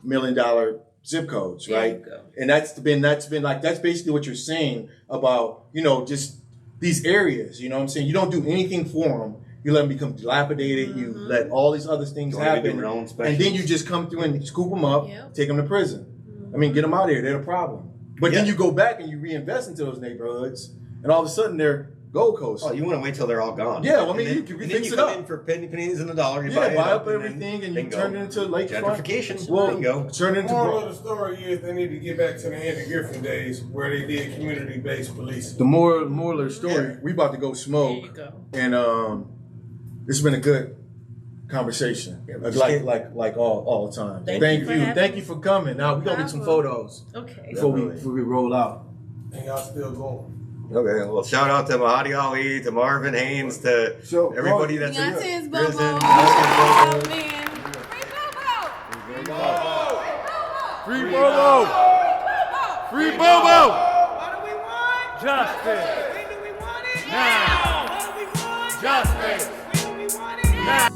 million zip codes, right? And that's been like, that's basically what you're saying about, you know, just these areas, you know what I'm saying? You don't do anything for them. You let them become dilapidated. You let all these other things happen. And then you just come through and scoop them up, take them to prison. I mean, get them out of here. They're the problem. But then you go back and you reinvest into those neighborhoods, and all of a sudden they're Gold Coast. Oh, you want to wait till they're all gone? Yeah, well, I mean, you can fix it up. In for pennies in the dollar. You buy up everything and you turn it into lakefront. Gentrification. Well, bingo. Turn it into. Moral of the story is they need to get back to the Andy Griffin days where they did community-based policing. The moral of the story. We about to go smoke. There you go. And this has been a good conversation. Like all the time. Thank you for coming. Now we're gonna get some photos. Okay. Before we roll out. And y'all still going. Okay, well, shout out to Mahadi Ali, to Marvin Haynes, to everybody that's in Beyonce's prison. Bobo. Beyonce's Bobo. Man. Free Bobo! Free Bobo! What do we want? Justice! When do we want it? Now! What do we want? Justice! When do we want it? Now!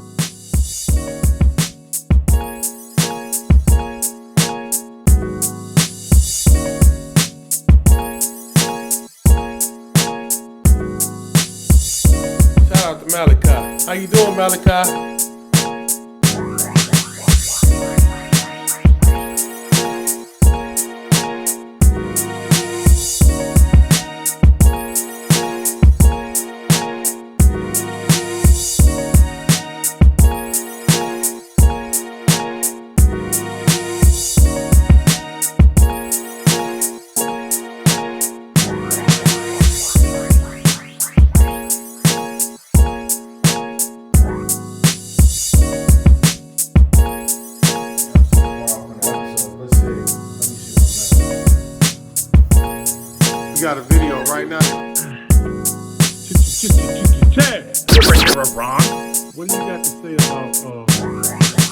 Shout out to Malachi. How you doing, Malachi? Got a video right now. What do you got to say about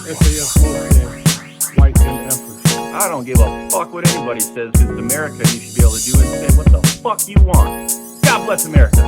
SAS and white MFers? I don't give a fuck what anybody says. It's America. You should be able to do and say what the fuck you want. God bless America.